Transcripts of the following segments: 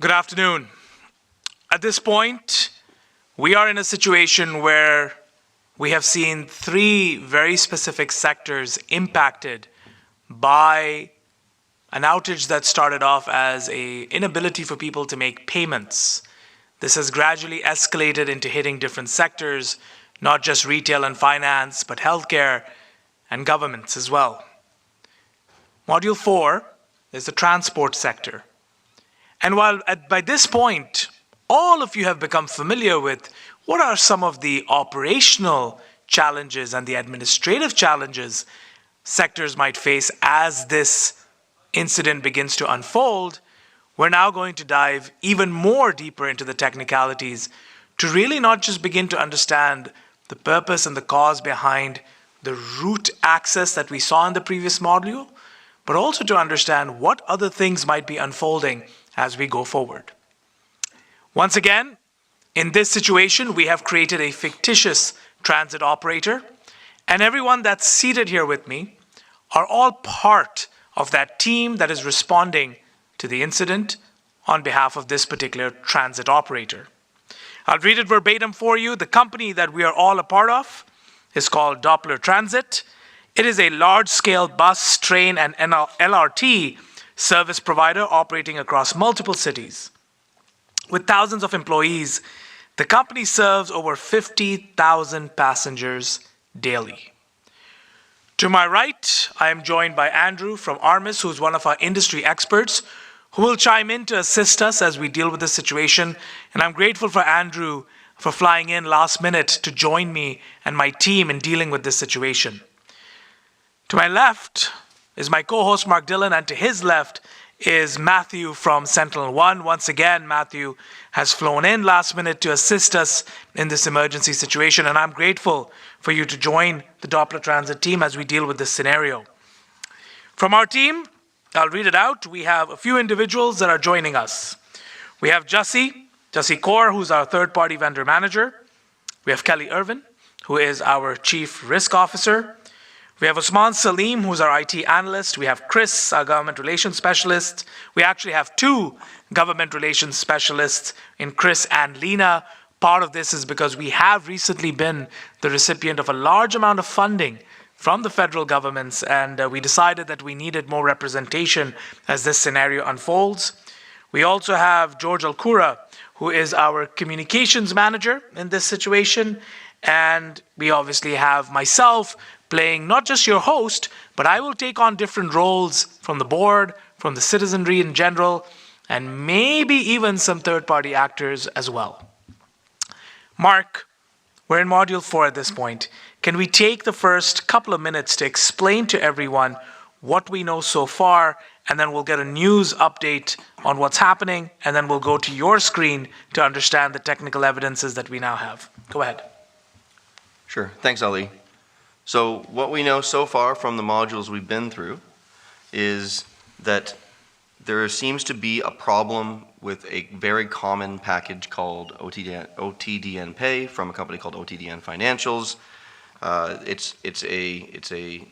Good afternoon. At this point, we are in a situation where we have seen three very specific sectors impacted by an outage that started off as an inability for people to make payments. This has gradually escalated into hitting different sectors, not just retail and finance, but healthcare and governments as well. Module 4 is the transport sector. And while by this point, all of you have become familiar with what are some of the operational challenges and the administrative challenges sectors might face as this incident begins to unfold, we're now going to dive even more deeper into the technicalities to really not just begin to understand the purpose and the cause behind the root access that we saw in the previous module, but also to understand what other things might be unfolding as we go forward. Once again, in this situation, we have created a fictitious transit operator, and everyone that's seated here with me are all part of that team that is responding to the incident on behalf of this particular transit operator. I'll read it verbatim for you. The company that we are all a part of is called Doppler Transit. It is a large-scale bus, train, and LRT service provider operating across multiple cities. With thousands of employees, the company serves over 50,000 passengers daily. To my right, I am joined by Andrew from Armis, who is one of our industry experts, who will chime in to assist us as we deal with this situation. And I'm grateful for Andrew for flying in last minute to join me and my team in dealing with this situation. To my left is my co-host Mark Dillon, and to his left is Mathew from Sentinel-1. Once again, Mathew has flown in last minute to assist us in this emergency situation, and I'm grateful for you to join the Doppler Transit team as we deal with this scenario. From our team, I'll read it out. We have a few individuals that are joining us. We have Jussie Kaur, who's our third-party vendor manager. We have Kelly Irvin, who is our chief risk officer. We have Usman Salim, who's our IT analyst. We have Kris, our government relations specialist. We actually have two government relations specialists in Kris and Lena. Part of this is because we have recently been the recipient of a large amount of funding from the federal governments, and we decided that we needed more representation as this scenario unfolds. We also have George Al-Koura, who is our communications manager in this situation. And we obviously have myself playing not just your host, but I will take on different roles from the board, from the citizenry in general, and maybe even some third-party actors as well. Mark, we're in Module 4 at this point. Can we take the first couple of minutes to explain to everyone what we know so far, and then we'll get a news update on what's happening, and then we'll go to your screen to understand the technical evidences that we now have. Go ahead. Sure. Thanks, Ali. So what we know so far from the modules we've been through is that there seems to be a problem with a very common package called OTDN Pay from a company called OTDN Financials. It's a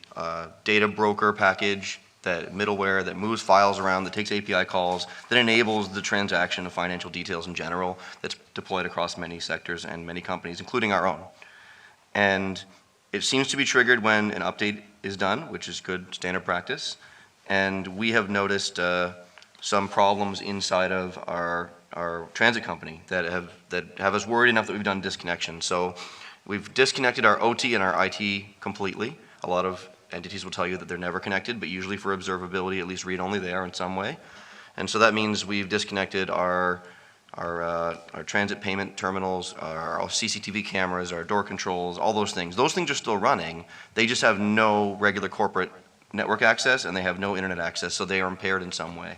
data broker package, that middleware that moves files around, that takes API calls, that enables the transaction of financial details in general, that's deployed across many sectors and many companies, including our own. And it seems to be triggered when an update is done, which is good standard practice. And we have noticed some problems inside of our transit company that have us worried enough that we've done disconnection. So we've disconnected our OT and our IT completely. A lot of entities will tell you that they're never connected, but usually for observability, at least read-only, they are in some way. And so that means we've disconnected our transit payment terminals, our CCTV cameras, our door controls, all those things. Those things are still running. They just have no regular corporate network access, and they have no internet access, so they are impaired in some way.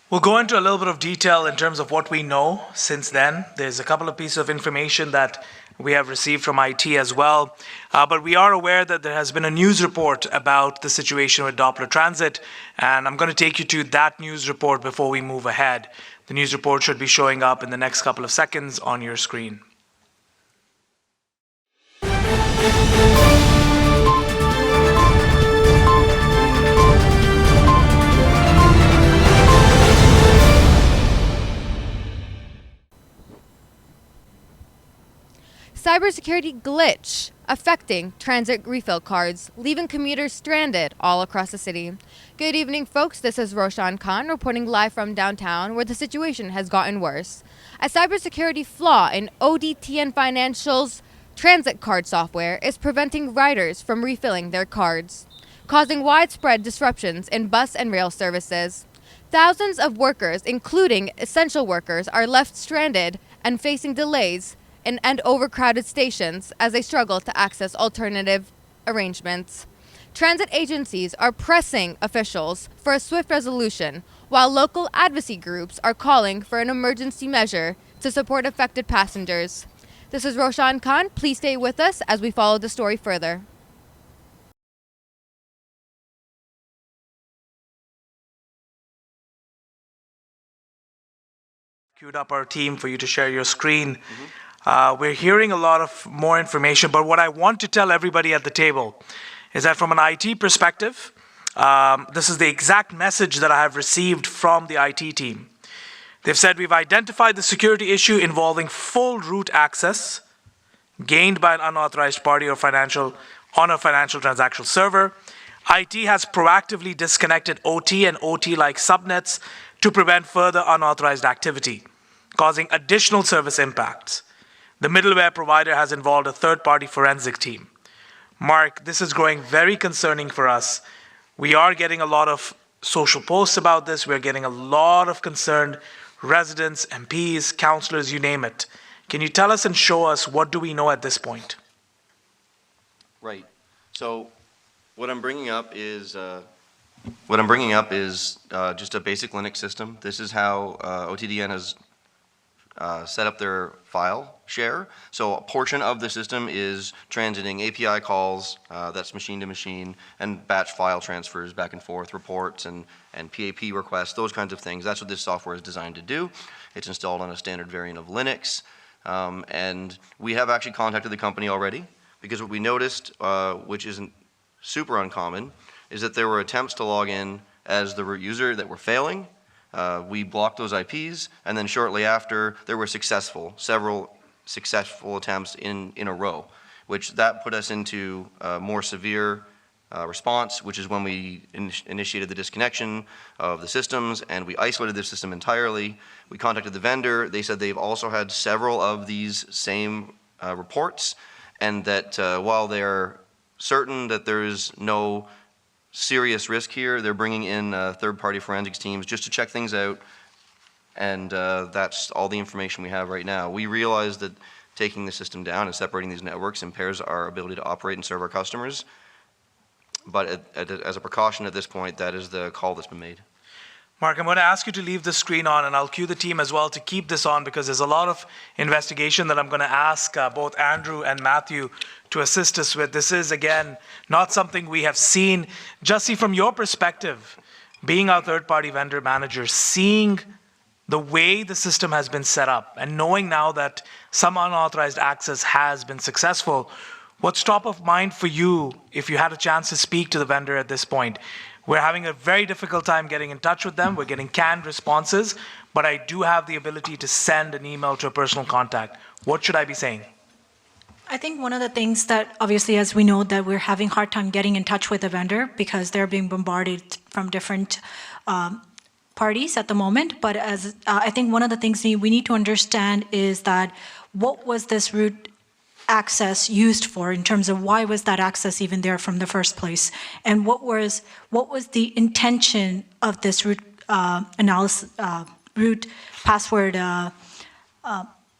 We'll go into a little bit of detail in terms of what we know since then. There's a couple of pieces of information that we have received from IT as well. But we are aware that there has been a news report about the situation with Doppler Transit, and I'm going to take you to that news report before we move ahead. The news report should be showing up in the next couple of seconds on your screen. cybersecurity glitch affecting transit refill cards, leaving commuters stranded all across the city. Good evening, folks. This is Roshan Khan reporting live from downtown, where the situation has gotten worse. A cybersecurity flaw in ODTN Financial's transit card software is preventing riders from refilling their cards, causing widespread disruptions in bus and rail services. Thousands of workers, including essential workers, are left stranded and facing delays and overcrowded stations as they struggle to access alternative arrangements. Transit agencies are pressing officials for a swift resolution, while local advocacy groups are calling for an emergency measure to support affected passengers. This is Roshan Khan. Please stay with us as we follow the story further. Queued up our team for you to share your screen. We're hearing a lot of more information, but what I want to tell everybody at the table is that from an IT perspective, this is the exact message that I have received from the IT team. They've said we've identified the security issue involving full root access gained by an unauthorized party or on a financial transactional server. IT has proactively disconnected OT and OT-like subnets to prevent further unauthorized activity, causing additional service impacts. The middleware provider has involved a third-party forensic team. Mark, this is growing very concerning for us. We are getting a lot of social posts about this. We're getting a lot of concerned residents, MPs, councillors, you name it. Can you tell us and show us what do we know at this point? Right. So what I'm bringing up is just a basic Linux system. This is how ODTN has set up their file share. So a portion of the system is transiting API calls, that's machine to machine, and batch file transfers back and forth, reports and PAP requests, those kinds of things. That's what this software is designed to do. It's installed on a standard variant of Linux. And we have actually contacted the company already, because what we noticed, which isn't super uncommon, is that there were attempts to log in as the root user that were failing. We blocked those IPs, and then shortly after, there were several successful attempts in a row, which that put us into a more severe response, which is when we initiated the disconnection of the systems, and we isolated the system entirely. We contacted the vendor. They said they've also had several of these same reports, and that while they're certain that there is no serious risk here, they're bringing in third-party forensics teams just to check things out, and that's all the information we have right now. We realize that taking the system down and separating these networks impairs our ability to operate and serve our customers, but as a precaution at this point, that is the call that's been made. Mark, I'm going to ask you to leave the screen on, and I'll cue the team as well to keep this on, because there's a lot of investigation that I'm going to ask both Andrew and Mathew to assist us with. This is, again, not something we have seen. Jussie, from your perspective, being our third-party vendor manager, seeing the way the system has been set up, and knowing now that some unauthorized access has been successful, what's top of mind for you if you had a chance to speak to the vendor at this point? We're having a very difficult time getting in touch with them. We're getting canned responses, but I do have the ability to send an email to a personal contact. What should I be saying? I think one of the things that, obviously, as we know, that we're having a hard time getting in touch with the vendor because they're being bombarded from different parties at the moment. But as I think one of the things we need to understand is that what was this root access used for, in terms of why was that access even there from the first place, and what was the intention of this root analysis, root password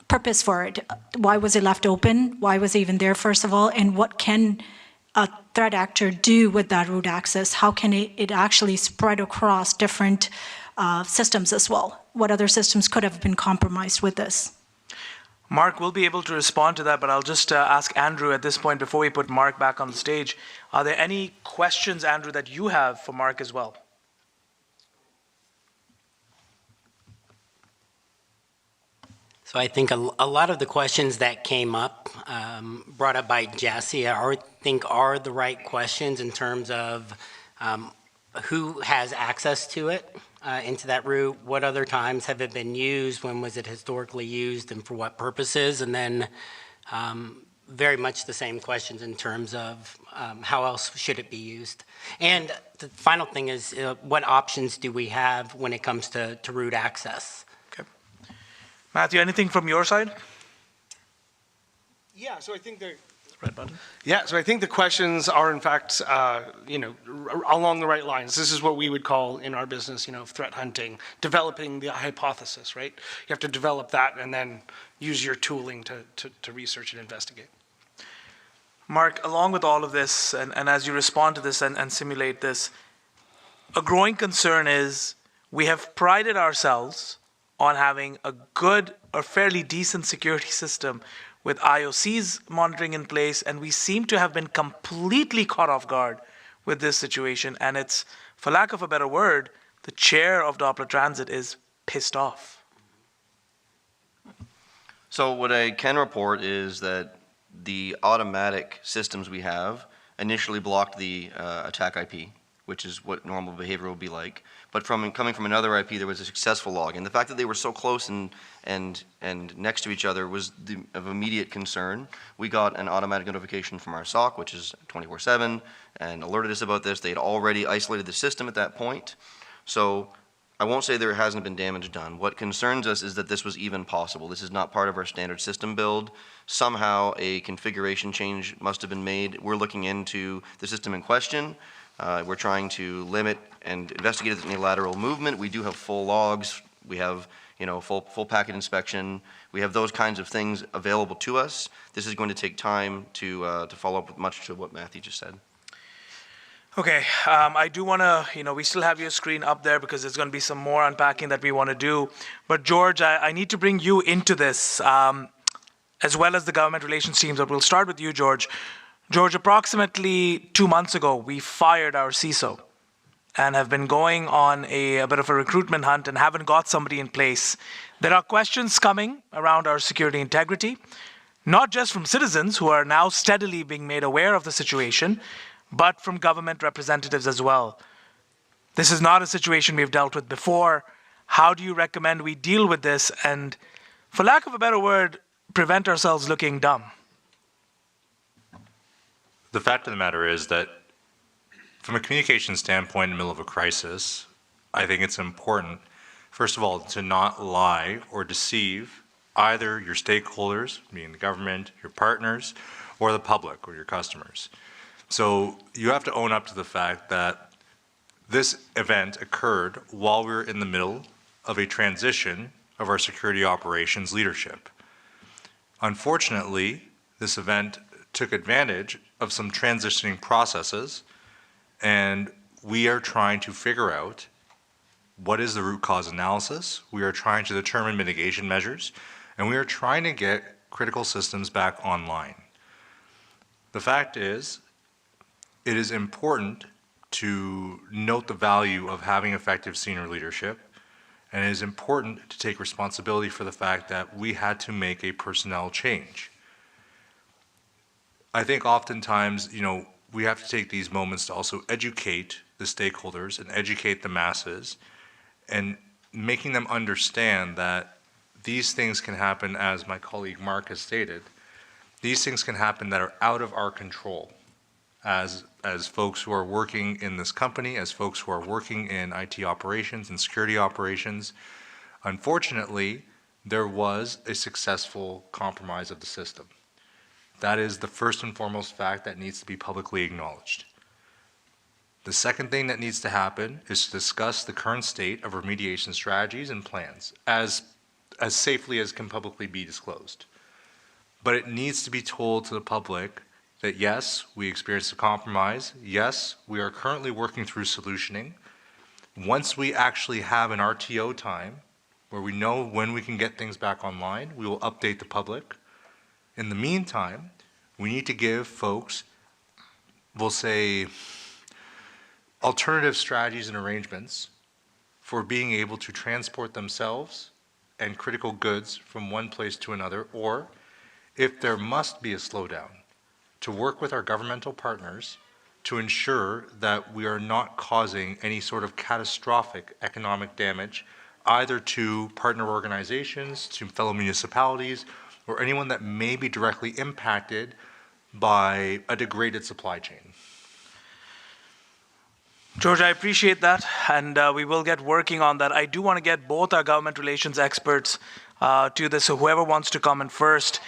purpose for it? Why was it left open? Why was it even there, first of all? And what can a threat actor do with that root access? How can it actually spread across different systems as well? What other systems could have been compromised with this? Mark will be able to respond to that, but I'll just ask Andrew at this point before we put Mark back on the stage. Are there any questions, Andrew, that you have for Mark as well? So I think a lot of the questions that came up, brought up by Jussie, I think are the right questions in terms of who has access to it, into that route, what other times have it been used, when was it historically used, and for what purposes, and then very much the same questions in terms of how else should it be used. And the final thing is, what options do we have when it comes to root access? Okay. Mathew, anything from your side? Yeah, so I think they're. Red button. Yeah, so I think the questions are in fact, along the right lines. This is what we would call in our business, threat hunting, developing the hypothesis, right? You have to develop that and then use your tooling to research and investigate. Mark, along with all of this, and as you respond to this and simulate this, a growing concern is we have prided ourselves on having a good or fairly decent security system with IOC's monitoring in place, and we seem to have been completely caught off guard with this situation. And it's, for lack of a better word, the chair of Doppler Transit is pissed off. So what I can report is that the automatic systems we have initially blocked the attack IP, which is what normal behavior would be like. But coming from another IP, there was a successful log. And the fact that they were so close and next to each other was of immediate concern. We got an automatic notification from our SOC, which is 24/7, and alerted us about this. They had already isolated the system at that point. So I won't say there hasn't been damage done. What concerns us is that this was even possible. This is not part of our standard system build. Somehow a configuration change must have been made. We're looking into the system in question. We're trying to limit and investigate any lateral movement. We do have full logs. We have, full packet inspection. We have those kinds of things available to us. This is going to take time to follow up with much to what Mathew just said. Okay, I do want to, we still have your screen up there because there's going to be some more unpacking that we want to do. But George, I need to bring you into this, as well as the government relations teams. But we'll start with you, George. George, approximately 2 months ago, we fired our CISO and have been going on a bit of a recruitment hunt and haven't got somebody in place. There are questions coming around our security integrity, not just from citizens who are now steadily being made aware of the situation, but from government representatives as well. This is not a situation we've dealt with before. How do you recommend we deal with this and, for lack of a better word, prevent ourselves looking dumb? The fact of the matter is that from a communication standpoint in the middle of a crisis, I think it's important, first of all, to not lie or deceive either your stakeholders, meaning the government, your partners, or the public or your customers. So you have to own up to the fact that this event occurred while we were in the middle of a transition of our security operations leadership. Unfortunately, this event took advantage of some transitioning processes, and we are trying to figure out what is the root cause analysis. We are trying to determine mitigation measures, and we are trying to get critical systems back online. The fact is, it is important to note the value of having effective senior leadership, and it is important to take responsibility for the fact that we had to make a personnel change. I think oftentimes, we have to take these moments to also educate the stakeholders and educate the masses, and making them understand that these things can happen, as my colleague Mark has stated, these things can happen that are out of our control as folks who are working in this company, as folks who are working in IT operations and security operations. Unfortunately, there was a successful compromise of the system. That is the first and foremost fact that needs to be publicly acknowledged. The second thing that needs to happen is to discuss the current state of remediation strategies and plans as safely as can publicly be disclosed. But it needs to be told to the public that yes, we experienced a compromise. Yes, we are currently working through solutioning. Once we actually have an RTO time where we know when we can get things back online, we will update the public. In the meantime, we need to give folks, we'll say, alternative strategies and arrangements for being able to transport themselves and critical goods from one place to another, or if there must be a slowdown, to work with our governmental partners to ensure that we are not causing any sort of catastrophic economic damage either to partner organizations, to fellow municipalities, or anyone that may be directly impacted by a degraded supply chain. George, I appreciate that, and we will get working on that. I do want to get both our government relations experts to this, so whoever wants to comment first.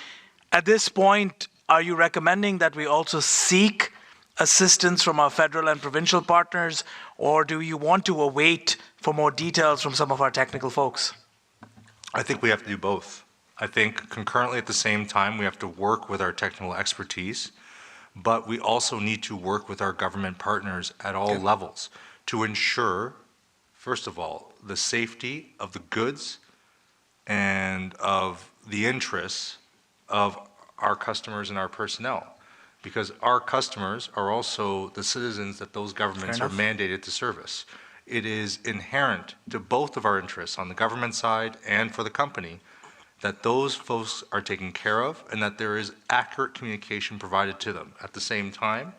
At this point, are you recommending that we also seek assistance from our federal and provincial partners, or do you want to await for more details from some of our technical folks? I think we have to do both. I think concurrently at the same time, we have to work with our technical expertise, but we also need to work with our government partners at all levels to ensure, first of all, the safety of the goods and of the interests of our customers and our personnel. Because our customers are also the citizens that those governments are mandated to service. It is inherent to both of our interests on the government side and for the company that those folks are taken care of and that there is accurate communication provided to them. At the same time,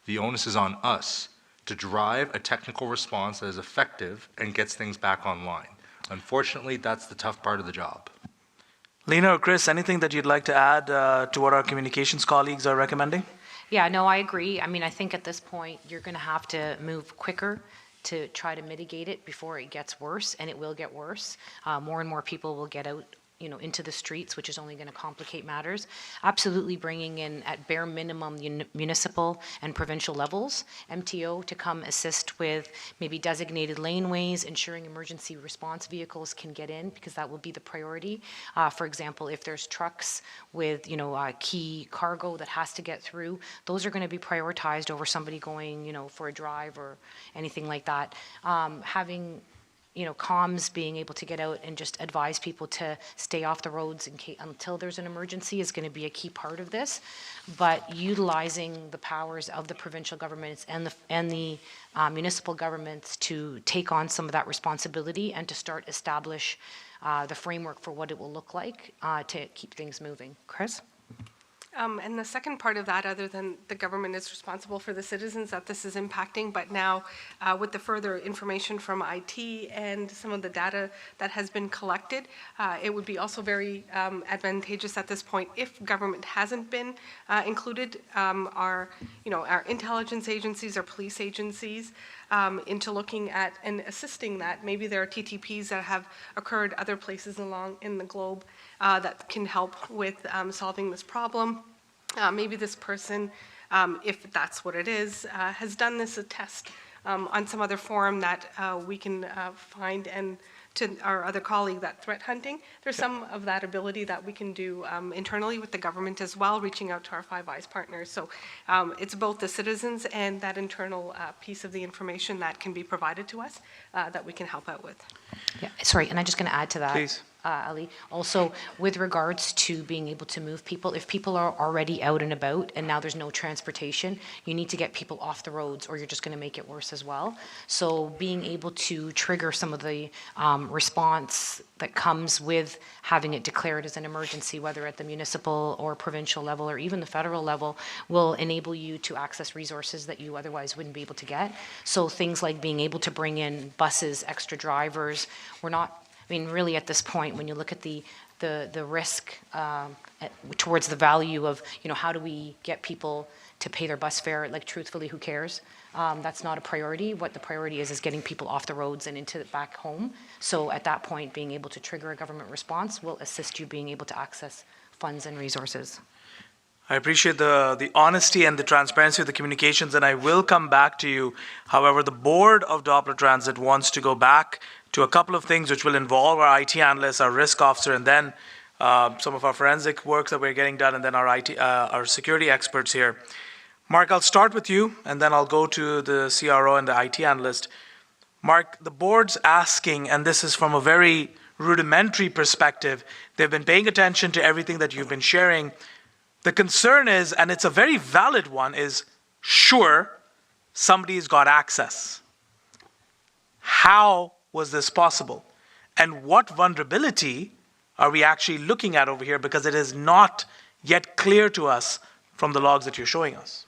the onus is on us to drive a technical response that is effective and gets things back online. Unfortunately, that's the tough part of the job. Lena or Kris, anything that you'd like to add to what our communications colleagues are recommending? Yeah, no, I agree. I mean, I think at this point, you're going to have to move quicker to try to mitigate it before it gets worse, and it will get worse. More and more people will get out, into the streets, which is only going to complicate matters. Absolutely bringing in, at bare minimum, municipal and provincial levels, MTO to come assist with maybe designated laneways, ensuring emergency response vehicles can get in, because that will be the priority. For example, if there's trucks with, key cargo that has to get through, those are going to be prioritized over somebody going, for a drive or anything like that. Having comms being able to get out and just advise people to stay off the roads until there's an emergency is going to be a key part of this. But utilizing the powers of the provincial governments and the municipal governments to take on some of that responsibility and to start establish the framework for what it will look like to keep things moving. Kris? And the second part of that, other than the government is responsible for the citizens that this is impacting, but now with the further information from IT and some of the data that has been collected, it would be also very advantageous at this point if government hasn't been included, our intelligence agencies, our police agencies, into looking at and assisting that. Maybe there are TTPs that have occurred other places along in the globe that can help with solving this problem. Maybe this person, if that's what it is, has done this a test on some other forum that we can find, and to our other colleague, that threat hunting. There's some of that ability that we can do internally with the government as well, reaching out to our Five Eyes partners. So it's both the citizens and that internal piece of the information that can be provided to us that we can help out with. Yeah, sorry, and I'm just going to add to that. Please. Ali. Also, with regards to being able to move people, if people are already out and about and now there's no transportation, you need to get people off the roads or you're just going to make it worse as well. So being able to trigger some of the response that comes with having it declared as an emergency, whether at the municipal or provincial level or even the federal level, will enable you to access resources that you otherwise wouldn't be able to get. So things like being able to bring in buses, extra drivers, really at this point, when you look at the risk towards the value of, how do we get people to pay their bus fare, like truthfully, who cares? That's not a priority. What the priority is getting people off the roads and back home. So at that point, being able to trigger a government response will assist you being able to access funds and resources. I appreciate the honesty and the transparency of the communications, and I will come back to you. However, the board of Doppler Transit wants to go back to a couple of things which will involve our IT analysts, our risk officer, and then some of our forensic work that we're getting done, and then our security experts here. Mark, I'll start with you, and then I'll go to the CRO and the IT analyst. Mark, the board's asking, and this is from a very rudimentary perspective, they've been paying attention to everything that you've been sharing. The concern is, and it's a very valid one, is sure, somebody's got access. How was this possible? And what vulnerability are we actually looking at over here? Because it is not yet clear to us from the logs that you're showing us.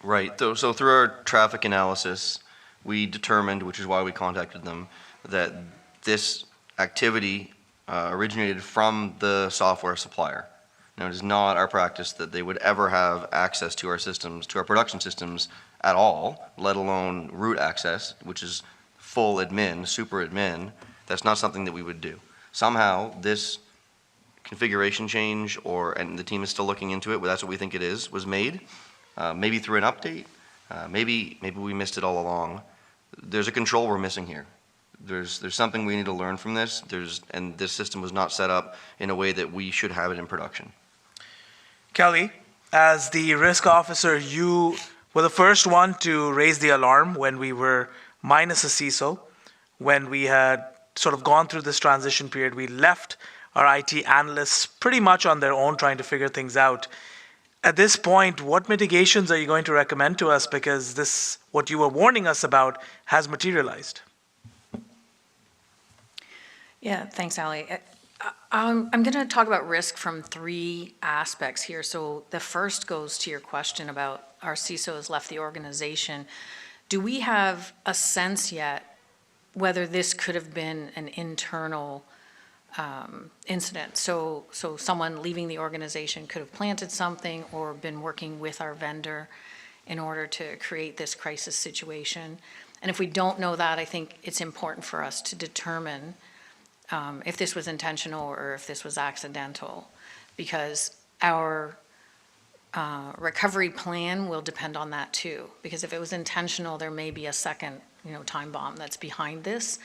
Right. So through our traffic analysis, we determined, which is why we contacted them, that this activity originated from the software supplier. Now, it is not our practice that they would ever have access to our systems, to our production systems at all, let alone root access, which is full admin, super admin. That's not something that we would do. Somehow, this configuration change, and the team is still looking into it, but that's what we think it is, was made, maybe through an update, maybe we missed it all along. There's a control we're missing here. There's something we need to learn from this, and this system was not set up in a way that we should have it in production. Kelly, as the risk officer, you were the first one to raise the alarm when we were minus a CISO, when we had sort of gone through this transition period. We left our IT analysts pretty much on their own trying to figure things out. At this point, what mitigations are you going to recommend to us, because this, what you were warning us about, has materialized? Yeah, thanks, Ali. I'm going to talk about risk from three aspects here. So the first goes to your question about our CISO has left the organization. Do we have a sense yet whether this could have been an internal incident? So someone leaving the organization could have planted something or been working with our vendor in order to create this crisis situation. And if we don't know that, I think it's important for us to determine if this was intentional or if this was accidental, because our recovery plan will depend on that too. Because if it was intentional, there may be a second, time bomb that's behind this,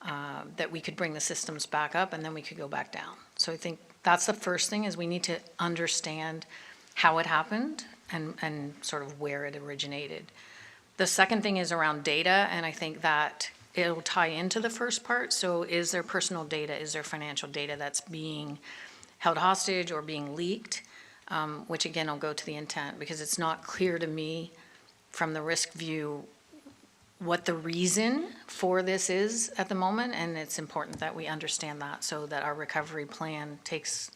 that we could bring the systems back up and then we could go back down. So I think that's the first thing, is we need to understand how it happened and sort of where it originated. The second thing is around data, and I think that it'll tie into the first part. So is there personal data, is there financial data that's being held hostage or being leaked? Which again, I'll go to the intent, because it's not clear to me from the risk view what the reason for this is at the moment, and it's important that we understand that so that our recovery plan takes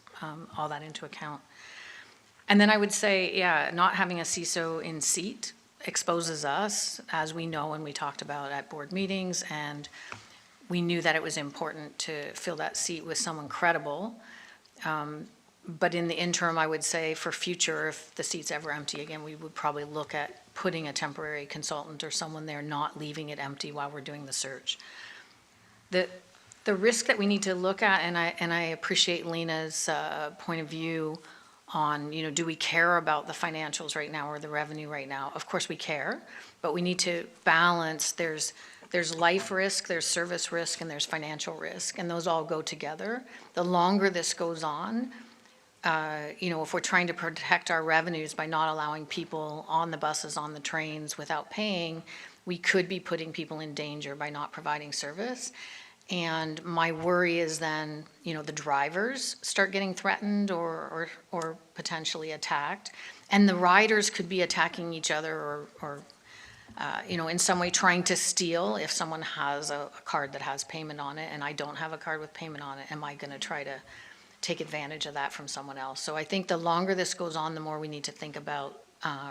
all that into account. And then I would say, yeah, not having a CISO in seat exposes us, as we know and we talked about at board meetings, and we knew that it was important to fill that seat with someone credible. But in the interim, I would say for future, if the seat's ever empty again, we would probably look at putting a temporary consultant or someone there, not leaving it empty while we're doing the search. The risk that we need to look at, and I appreciate Lena's point of view on, do we care about the financials right now or the revenue right now? Of course we care, but we need to balance. There's life risk, there's service risk, and there's financial risk, and those all go together. The longer this goes on, if we're trying to protect our revenues by not allowing people on the buses, on the trains without paying, we could be putting people in danger by not providing service. And my worry is then, the drivers start getting threatened or potentially attacked, and the riders could be attacking each other or in some way trying to steal. If someone has a card that has payment on it and I don't have a card with payment on it, am I going to try to take advantage of that from someone else? So I think the longer this goes on, the more we need to think about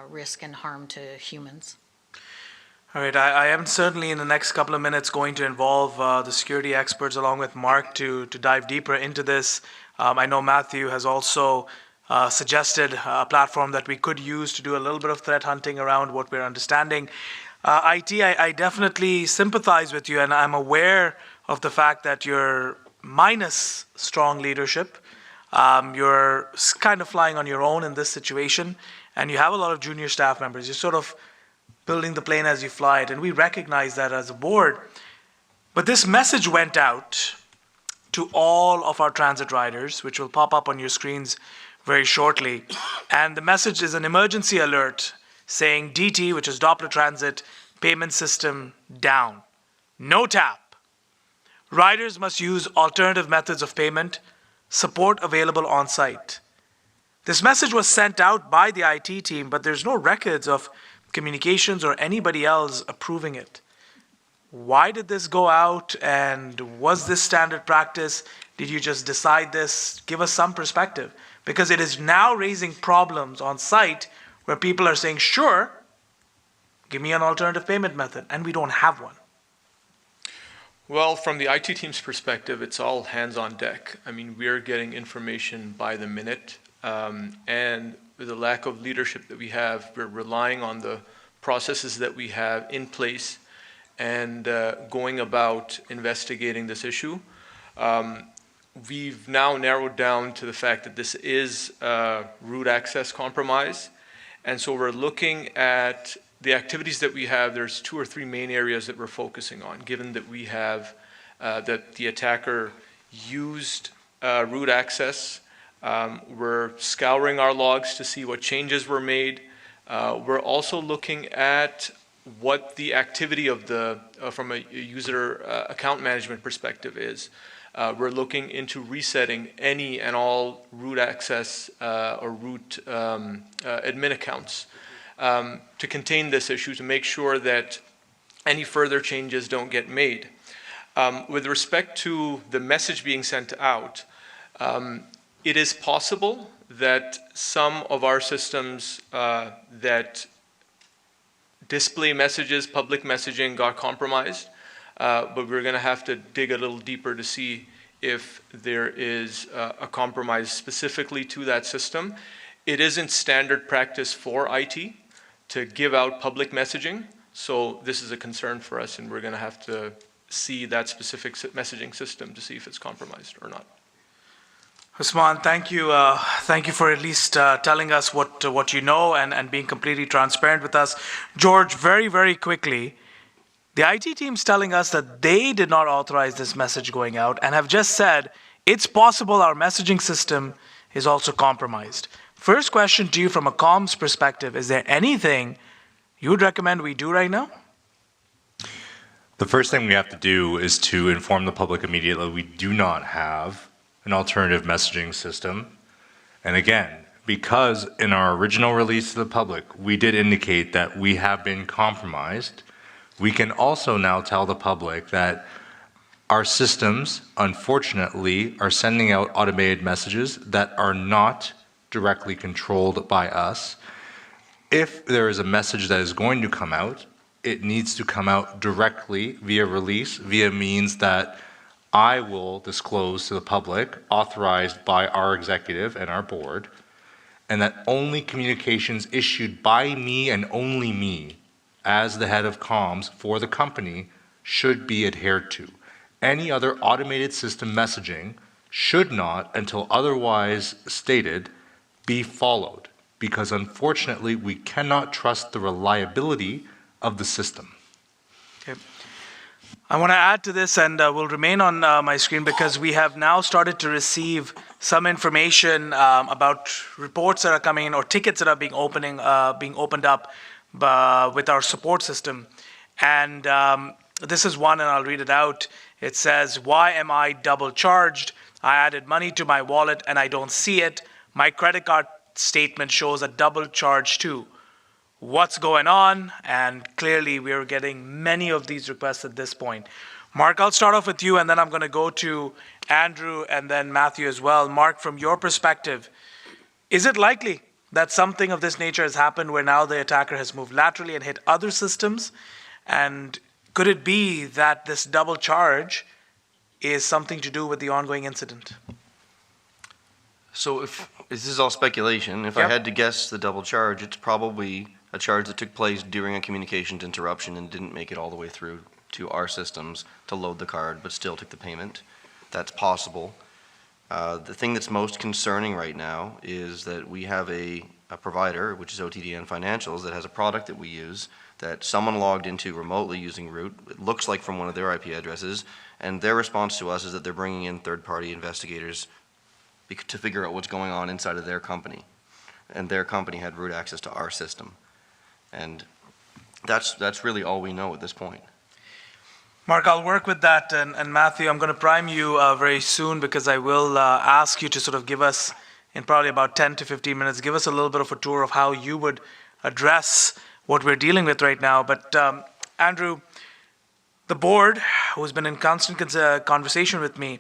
risk and harm to humans. All right, I am certainly in the next couple of minutes going to involve the security experts along with Mark to dive deeper into this. I know Mathew has also suggested a platform that we could use to do a little bit of threat hunting around what we're understanding. IT, I definitely sympathize with you, and I'm aware of the fact that you're minus strong leadership. You're kind of flying on your own in this situation, and you have a lot of junior staff members. You're sort of building the plane as you fly it, and we recognize that as a board. But this message went out to all of our transit riders, which will pop up on your screens very shortly. And the message is an emergency alert saying DT, which is Doppler Transit, payment system down. No tap. Riders must use alternative methods of payment, support available on site. This message was sent out by the IT team, but there's no records of communications or anybody else approving it. Why did this go out, and was this standard practice? Did you just decide this? Give us some perspective, because it is now raising problems on site where people are saying, sure, give me an alternative payment method, and we don't have one. Well, from the IT team's perspective, it's all hands on deck. I mean, we're getting information by the minute, and with the lack of leadership that we have, we're relying on the processes that we have in place and going about investigating this issue. We've now narrowed down to the fact that this is root access compromise, and so we're looking at the activities that we have. There's 2 or 3 main areas that we're focusing on, given that we have that the attacker used root access. We're scouring our logs to see what changes were made. We're also looking at what the activity of the, from a user account management perspective is. We're looking into resetting any and all root access or root admin accounts to contain this issue, to make sure that any further changes don't get made. With respect to the message being sent out, it is possible that some of our systems that display messages, public messaging, got compromised, but we're going to have to dig a little deeper to see if there is a compromise specifically to that system. It isn't standard practice for IT to give out public messaging, so this is a concern for us, and we're going to have to see that specific messaging system to see if it's compromised or not. Usman, thank you. Thank you for at least telling us what you know and being completely transparent with us. George, very, very quickly, the IT team's telling us that they did not authorize this message going out and have just said it's possible our messaging system is also compromised. First question to you from a comms perspective, is there anything you would recommend we do right now? The first thing we have to do is to inform the public immediately we do not have an alternative messaging system. And again, because in our original release to the public, we did indicate that we have been compromised, we can also now tell the public that our systems, unfortunately, are sending out automated messages that are not directly controlled by us. If there is a message that is going to come out, it needs to come out directly via release, via means that I will disclose to the public, authorized by our executive and our board, and that only communications issued by me and only me as the head of comms for the company should be adhered to. Any other automated system messaging should not, until otherwise stated, be followed, because unfortunately we cannot trust the reliability of the system. Okay. I want to add to this, and will remain on my screen, because we have now started to receive some information about reports that are coming in or tickets that are being opened up with our support system. And this is one, and I'll read it out. It says, "Why am I double charged? I added money to my wallet and I don't see it. My credit card statement shows a double charge too. What's going on?" And clearly we are getting many of these requests at this point. Mark, I'll start off with you, and then I'm going to go to Andrew and then Mathew as well. Mark, from your perspective, is it likely that something of this nature has happened where now the attacker has moved laterally and hit other systems? And could it be that this double charge is something to do with the ongoing incident? So this is all speculation. If I had to guess the double charge, it's probably a charge that took place during a communications interruption and didn't make it all the way through to our systems to load the card, but still took the payment. That's possible. The thing that's most concerning right now is that we have a provider, which is ODTN Financials, that has a product that we use that someone logged into remotely using root. It looks like from one of their IP addresses, and their response to us is that they're bringing in third-party investigators to figure out what's going on inside of their company. And their company had root access to our system. And that's really all we know at this point. Mark, I'll work with that. And Mathew, I'm going to prime you very soon, because I will ask you to sort of give us, in probably about 10 to 15 minutes, give us a little bit of a tour of how you would address what we're dealing with right now. But Andrew, the board, who's been in constant conversation with me,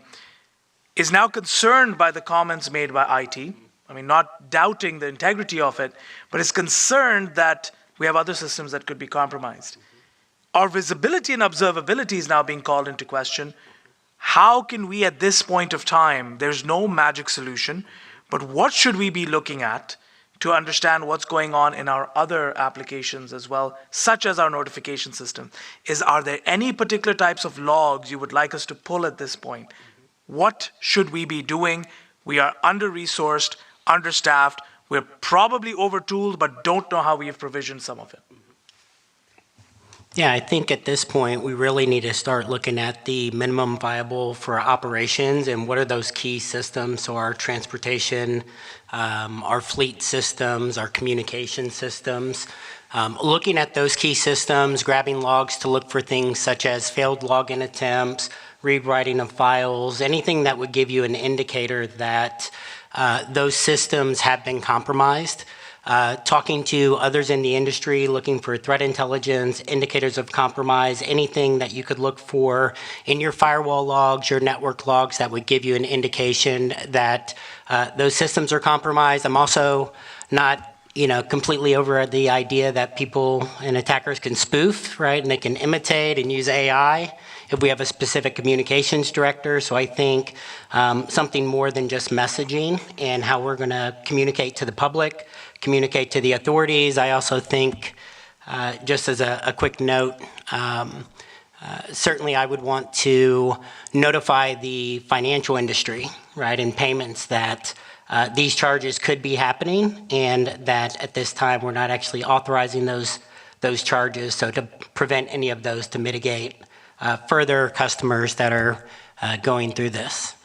is now concerned by the comments made by IT. I mean, not doubting the integrity of it, but is concerned that we have other systems that could be compromised. our visibility and observability is now being called into question. How can we at this point of time, there's no magic solution, but what should we be looking at to understand what's going on in our other applications as well, such as our notification system? Are there any particular types of logs you would like us to pull at this point? What should we be doing? We are under-resourced, understaffed, we're probably over-tooled, but don't know how we have provisioned some of it. Yeah, I think at this point, we really need to start looking at the minimum viable for operations and what are those key systems. So our transportation, our fleet systems, our communication systems. Looking at those key systems, grabbing logs to look for things such as failed login attempts, read-writing of files, anything that would give you an indicator that those systems have been compromised. Talking to others in the industry, looking for threat intelligence, indicators of compromise, anything that you could look for in your firewall logs, your network logs that would give you an indication that those systems are compromised. I'm also not completely over the idea that people and attackers can spoof, right? And they can imitate and use AI if we have a specific communications director. So I think something more than just messaging and how we're going to communicate to the public, communicate to the authorities. I also think, just as a quick note, certainly I would want to notify the financial industry, right, and payments that these charges could be happening and that at this time we're not actually authorizing those charges, so to prevent any of those, to mitigate further customers that are going through this.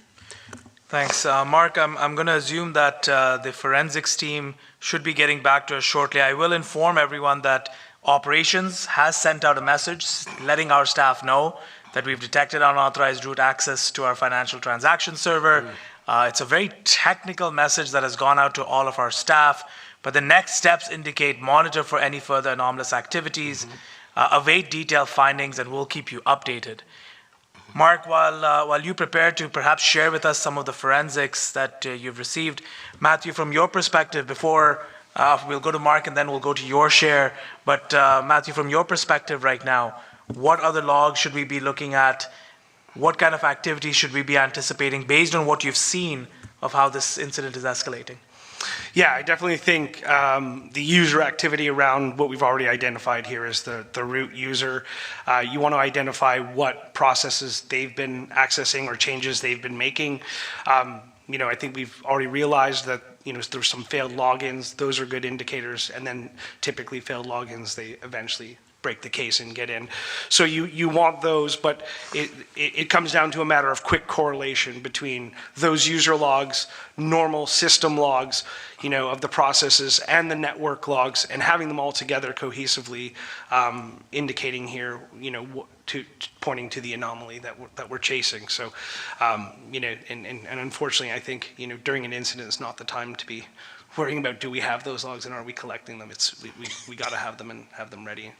Thanks. Mark, I'm going to assume that the forensics team should be getting back to us shortly. I will inform everyone that operations has sent out a message letting our staff know that we've detected unauthorized root access to our financial transaction server. It's a very technical message that has gone out to all of our staff, but the next steps indicate monitor for any further anomalous activities, await detailed findings, and we'll keep you updated. Mark, while you prepare to perhaps share with us some of the forensics that you've received, Mathew, from your perspective, before we'll go to Mark and then we'll go to your share, but Mathew, from your perspective right now, what other logs should we be looking at? What kind of activities should we be anticipating based on what you've seen of how this incident is escalating? Yeah, I definitely think the user activity around what we've already identified here is the root user. You want to identify what processes they've been accessing or changes they've been making. I think we've already realized that there's some failed logins. Those are good indicators. And then typically failed logins, they eventually break the case and get in. So you want those, but it comes down to a matter of quick correlation between those user logs, normal system logs, of the processes and the network logs, and having them all together cohesively, indicating here, pointing to the anomaly that we're chasing. So, and unfortunately, I think, during an incident is not the time to be worrying about do we have those logs and are we collecting them. We got to have them and have them ready.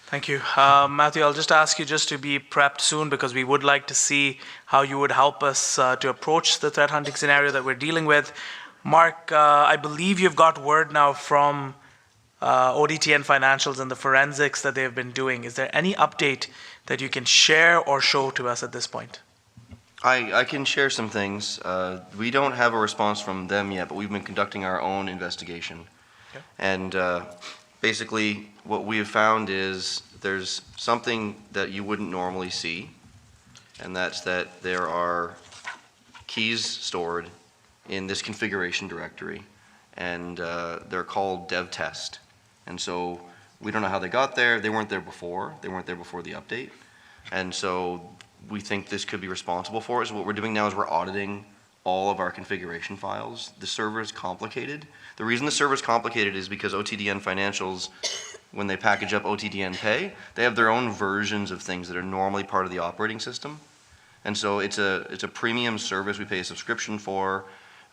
Thank you. Mathew, I'll just ask you just to be prepped soon because we would like to see how you would help us to approach the threat hunting scenario that we're dealing with. Mark, I believe you've got word now from ODTN Financials and the forensics that they've been doing. Is there any update that you can share or show to us at this point? I can share some things. We don't have a response from them yet, but we've been conducting our own investigation. Okay. And basically, what we have found is there's something that you wouldn't normally see, and that's that there are keys stored in this configuration directory, and they're called dev test. And so we don't know how they got there. They weren't there before. They weren't there before the update. And so we think this could be responsible for it. So what we're doing now is we're auditing all of our configuration files. The server is complicated. The reason the server is complicated is because OTDN Financials, when they package up OTDN Pay, they have their own versions of things that are normally part of the operating system. And so it's a premium service we pay a subscription for.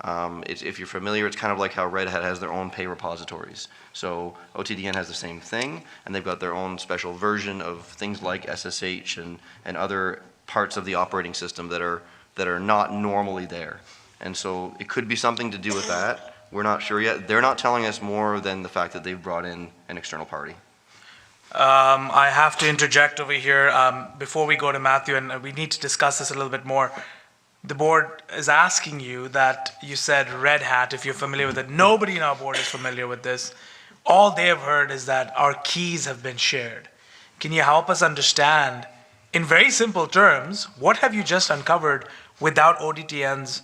If you're familiar, it's kind of like how Red Hat has their own pay repositories. So OTDN has the same thing, and they've got their own special version of things like SSH and other parts of the operating system that are not normally there. And so it could be something to do with that. We're not sure yet. They're not telling us more than the fact that they've brought in an external party. I have to interject over here before we go to Mathew, and we need to discuss this a little bit more. The board is asking you that you said Red Hat, if you're familiar with it. Nobody in our board is familiar with this. All they have heard is that our keys have been shared. Can you help us understand, in very simple terms, what have you just uncovered without ODTN's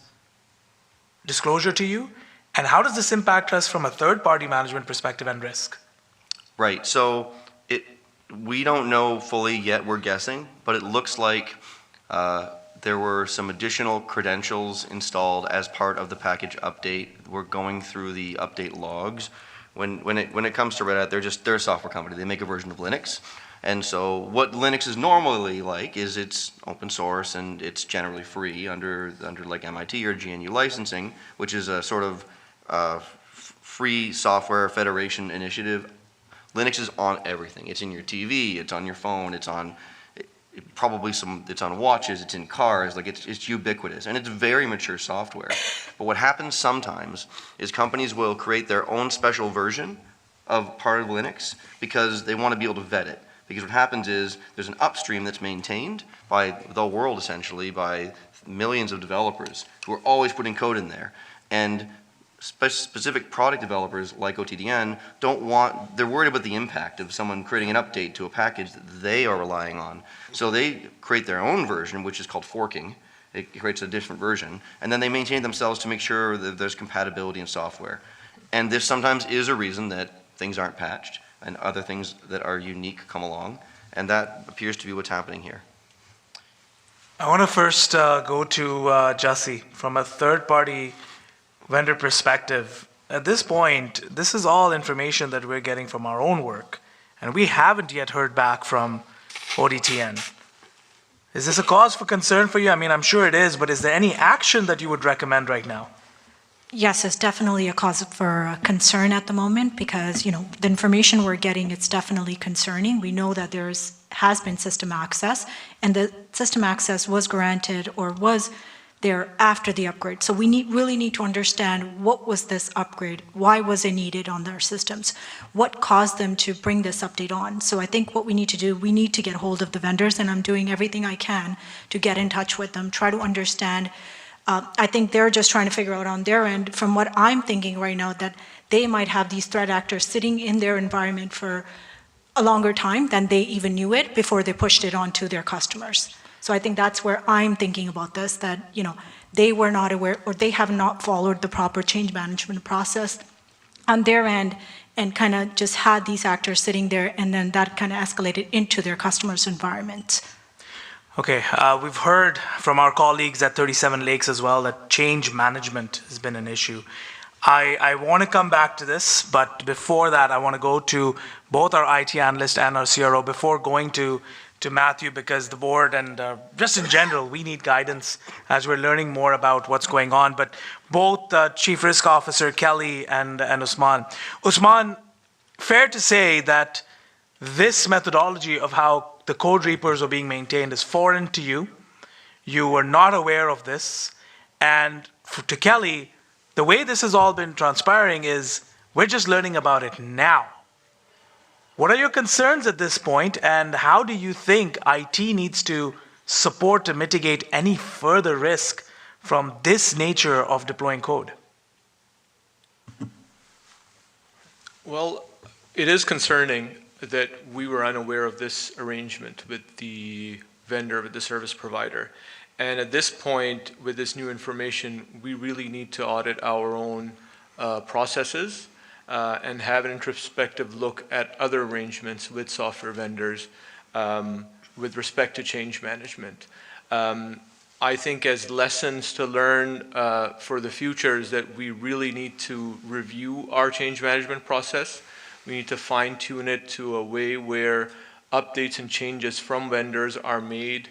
disclosure to you? And how does this impact us from a third-party management perspective and risk? Right, so we don't know fully yet, we're guessing, but it looks like there were some additional credentials installed as part of the package update. We're going through the update logs. When it comes to Red Hat, they're a software company. They make a version of Linux. And so what Linux is normally like is it's open source and it's generally free under like MIT or GNU licensing, which is a sort of free software federation initiative. Linux is on everything. It's in your TV, it's on your phone, it's on it's on watches, it's in cars, like it's ubiquitous, and it's very mature software. But what happens sometimes is companies will create their own special version of part of Linux because they want to be able to vet it. Because what happens is there's an upstream that's maintained by the world essentially, by millions of developers who are always putting code in there. And specific product developers like ODTN they're worried about the impact of someone creating an update to a package that they are relying on. So they create their own version, which is called forking. It creates a different version, and then they maintain themselves to make sure that there's compatibility in software. And this sometimes is a reason that things aren't patched and other things that are unique come along, and that appears to be what's happening here. I want to first go to Jesse from a third-party vendor perspective. At this point, this is all information that we're getting from our own work, and we haven't yet heard back from ODTN. Is this a cause for concern for you? I mean, I'm sure it is, but is there any action that you would recommend right now? Yes, it's definitely a cause for concern at the moment because, the information we're getting, it's definitely concerning. We know that has been system access, and the system access was granted or was there after the upgrade. So we really need to understand what was this upgrade, why was it needed on their systems, what caused them to bring this update on. So I think what we need to do, we need to get hold of the vendors, and I'm doing everything I can to get in touch with them, try to understand. I think they're just trying to figure out on their end, from what I'm thinking right now, that they might have these threat actors sitting in their environment for a longer time than they even knew it before they pushed it on to their customers. So I think that's where I'm thinking about this, that they were not aware or they have not followed the proper change management process on their end and kind of just had these actors sitting there, and then that kind of escalated into their customers' environment. Okay, we've heard from our colleagues at 37 Lakes as well that change management has been an issue. I want to come back to this, but before that, I want to go to both our IT analyst and our CRO before going to Mathew, because the board and just in general, we need guidance as we're learning more about what's going on. But both Chief Risk Officer Kelly and Usman. Usman, fair to say that this methodology of how the code reapers are being maintained is foreign to you. You were not aware of this. And to Kelly, the way this has all been transpiring is we're just learning about it now. What are your concerns at this point, and how do you think IT needs to support to mitigate any further risk from this nature of deploying code? Well, it is concerning that we were unaware of this arrangement with the vendor, with the service provider. And at this point, with this new information, we really need to audit our own processes and have an introspective look at other arrangements with software vendors with respect to change management. I think as lessons to learn for the future is that we really need to review our change management process. We need to fine-tune it to a way where updates and changes from vendors are made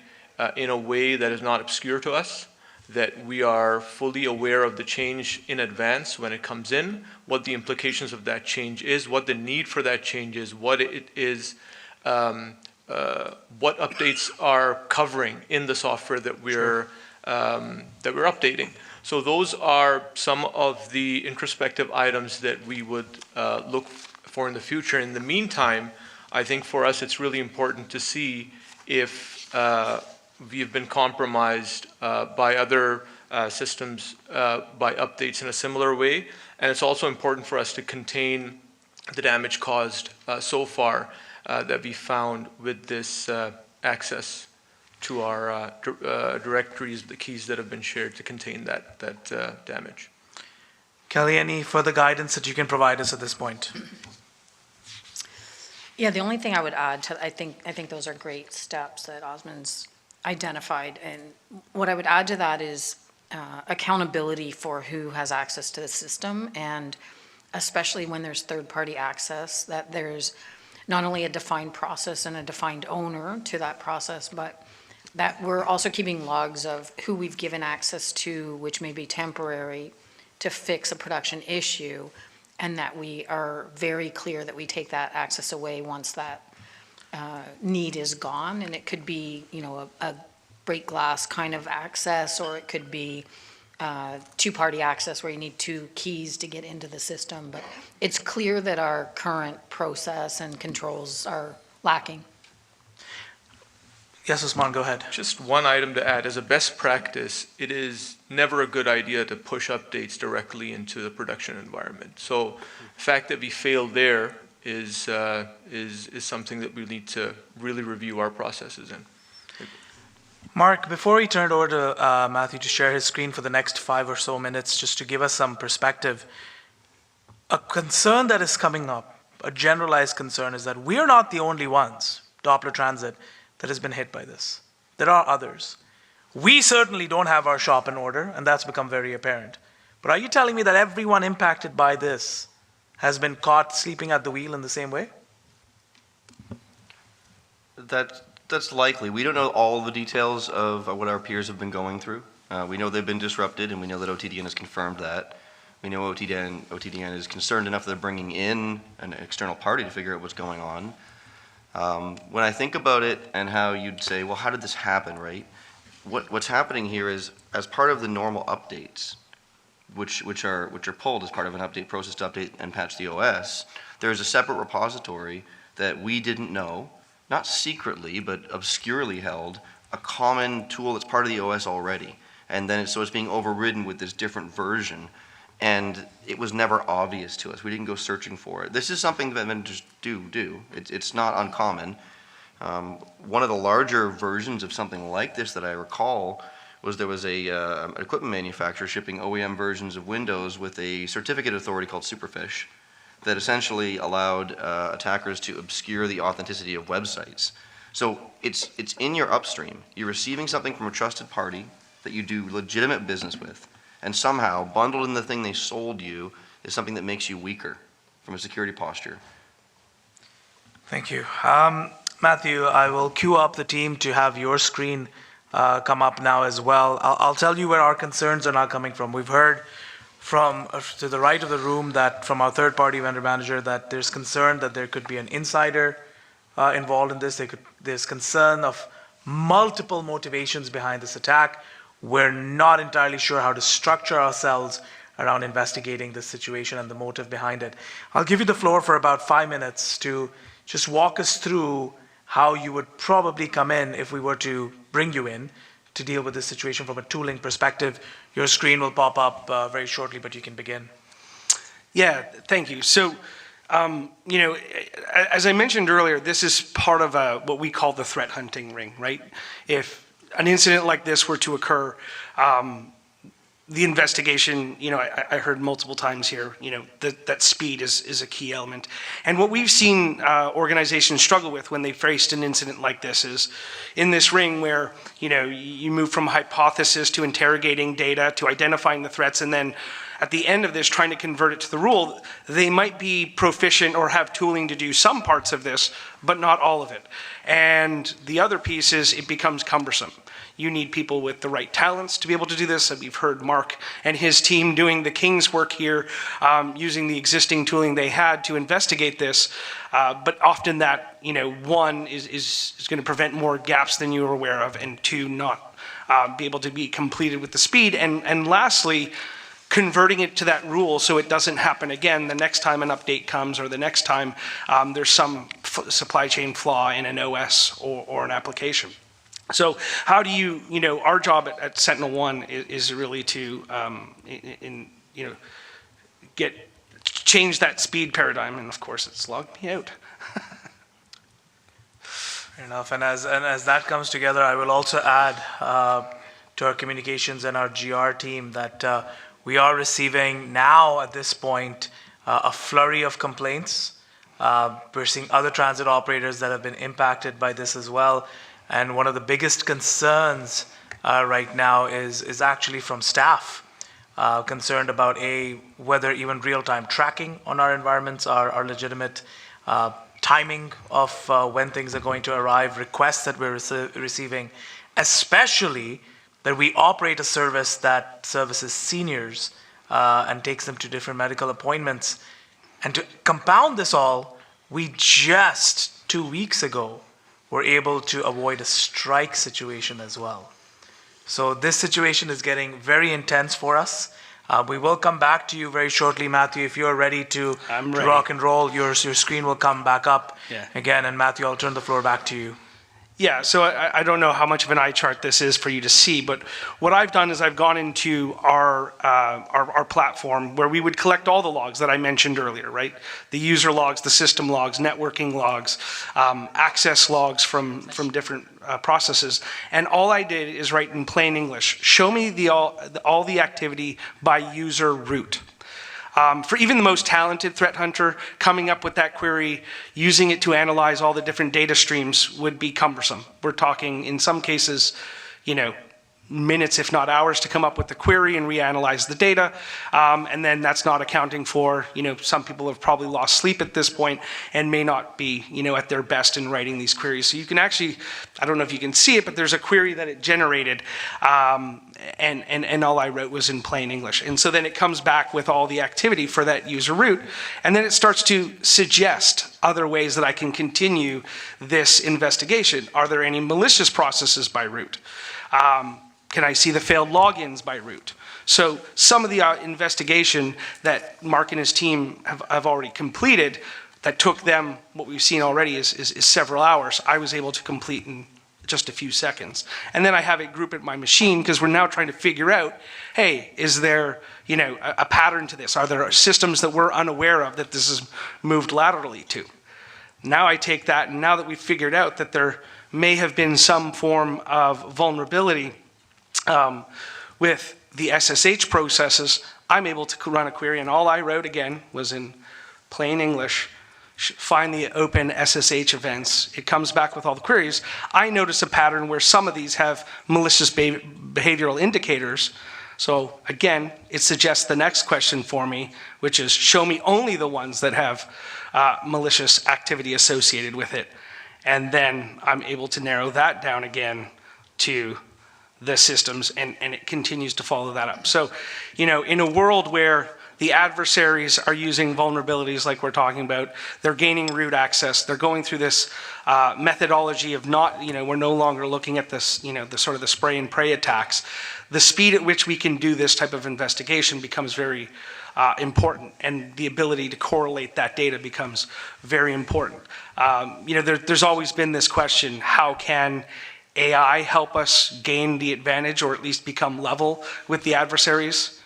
in a way that is not obscure to us, that we are fully aware of the change in advance when it comes in, what the implications of that change is, what the need for that change is, what it is, what updates are covering in the software that we're updating. So those are some of the introspective items that we would look for in the future. In the meantime, I think for us, it's really important to see if we've been compromised by other systems by updates in a similar way. And it's also important for us to contain the damage caused so far that we found with this access to our directories, the keys that have been shared to contain that damage. Kelly, any further guidance that you can provide us at this point? Yeah, the only thing I would add to, I think those are great steps that Osman's identified. And what I would add to that is accountability for who has access to the system, and especially when there's third-party access, that there's not only a defined process and a defined owner to that process, but that we're also keeping logs of who we've given access to, which may be temporary, to fix a production issue, and that we are very clear that we take that access away once that need is gone. And it could be, you know, a break glass kind of access, or it could be two-party access where you need two keys to get into the system. But it's clear that our current process and controls are lacking. Yes, Usman, go ahead. Just one item to add. As a best practice, it is never a good idea to push updates directly into the production environment. So the fact that we failed there is something that we need to really review our processes in. Mark, before we turn it over to Mathew to share his screen for the next 5 or so minutes, just to give us some perspective, a concern that is coming up, a generalized concern, is that we are not the only ones, Doppler Transit, that has been hit by this. There are others. We certainly don't have our shop in order, and that's become very apparent. But are you telling me that everyone impacted by this has been caught sleeping at the wheel in the same way? That's likely. We don't know all the details of what our peers have been going through. We know they've been disrupted, and we know that OTDN has confirmed that. We know OTDN is concerned enough that they're bringing in an external party to figure out what's going on. When I think about it and how you'd say, well, how did this happen, right? What's happening here is, as part of the normal updates, which are pulled as part of an update process to update and patch the OS, there's a separate repository that we didn't know, not secretly, but obscurely held, a common tool that's part of the OS already. And then so it's being overridden with this different version. And it was never obvious to us. We didn't go searching for it. This is something that vendors do. It's not uncommon. One of the larger versions of something like this that I recall was there was an equipment manufacturer shipping OEM versions of Windows with a certificate authority called Superfish that essentially allowed attackers to obscure the authenticity of websites. So it's in your upstream. You're receiving something from a trusted party that you do legitimate business with, and somehow bundled in the thing they sold you is something that makes you weaker from a security posture. Thank you. Mathew, I will queue up the team to have your screen come up now as well. I'll tell you where our concerns are now coming from. We've heard from to the right of the room that from our third-party vendor manager that there's concern that there could be an insider involved in this. There's concern of multiple motivations behind this attack. We're not entirely sure how to structure ourselves around investigating this situation and the motive behind it. I'll give you the floor for about 5 minutes to just walk us through how you would probably come in if we were to bring you in to deal with this situation from a tooling perspective. Your screen will pop up very shortly, but you can begin. Yeah, thank you. So, you know, as I mentioned earlier, this is part of what we call the threat hunting ring, right? If an incident like this were to occur, the investigation, you know, I heard multiple times here, you know, that speed is a key element. And what we've seen organizations struggle with when they faced an incident like this is in this ring where, you know, you move from hypothesis to interrogating data to identifying the threats, and then at the end of this trying to convert it to the rule, they might be proficient or have tooling to do some parts of this, but not all of it. And the other piece is it becomes cumbersome. You need people with the right talents to be able to do this. And we've heard Mark and his team doing the king's work here, using the existing tooling they had to investigate this. But often that, you know, one is going to prevent more gaps than you were aware of, and two, not be able to be completed with the speed. And lastly, converting it to that rule so it doesn't happen again the next time an update comes or the next time there's some supply chain flaw in an OS or an application. So how do you, our job at SentinelOne is really to, change that speed paradigm, and of course it's logged me out. Fair enough, and as that comes together, I will also add to our communications and our GR team that we are receiving now at this point a flurry of complaints. We're seeing other transit operators that have been impacted by this as well. And one of the biggest concerns right now is actually from staff, concerned about whether even real-time tracking on our environments are legitimate, timing of when things are going to arrive, requests that we're receiving, especially that we operate a service that services seniors and takes them to different medical appointments. And to compound this all, we just 2 weeks ago were able to avoid a strike situation as well. So this situation is getting very intense for us. We will come back to you very shortly, Mathew. If you're ready to rock and roll, your screen will come back up again. And Mathew, I'll turn the floor back to you. Yeah, so I don't know how much of an eye chart this is for you to see, but what I've done is I've gone into our platform where we would collect all the logs that I mentioned earlier, right? The user logs, the system logs, networking logs, access logs from different processes. And all I did is write in plain English, show me all the activity by user root. For even the most talented threat hunter, coming up with that query, using it to analyze all the different data streams would be cumbersome. We're talking, in some cases, minutes, if not hours, to come up with the query and reanalyze the data. And then that's not accounting for, some people have probably lost sleep at this point and may not be, at their best in writing these queries. So you can actually, I don't know if you can see it, but there's a query that it generated, and all I wrote was in plain English. And so then it comes back with all the activity for that user root, and then it starts to suggest other ways that I can continue this investigation. Are there any malicious processes by root? Can I see the failed logins by root? So some of the investigation that Mark and his team have already completed that took them, what we've seen already is several hours, I was able to complete in just a few seconds. And then I have it group at my machine because we're now trying to figure out, hey, is there a pattern to this? Are there systems that we're unaware of that this has moved laterally to? Now I take that, and now that we've figured out that there may have been some form of vulnerability with the SSH processes, I'm able to run a query, and all I wrote again was in plain English, find the open SSH events. It comes back with all the queries. I notice a pattern where some of these have malicious behavioral indicators. So again, it suggests the next question for me, which is show me only the ones that have malicious activity associated with it. And then I'm able to narrow that down again to the systems, and it continues to follow that up. So, in a world where the adversaries are using vulnerabilities like we're talking about, they're gaining root access, they're going through this methodology of not, we're no longer looking at this, the sort of the spray and pray attacks. The speed at which we can do this type of investigation becomes very important, and the ability to correlate that data becomes very important. There's always been this question, how can AI help us gain the advantage or at least become level with the adversaries?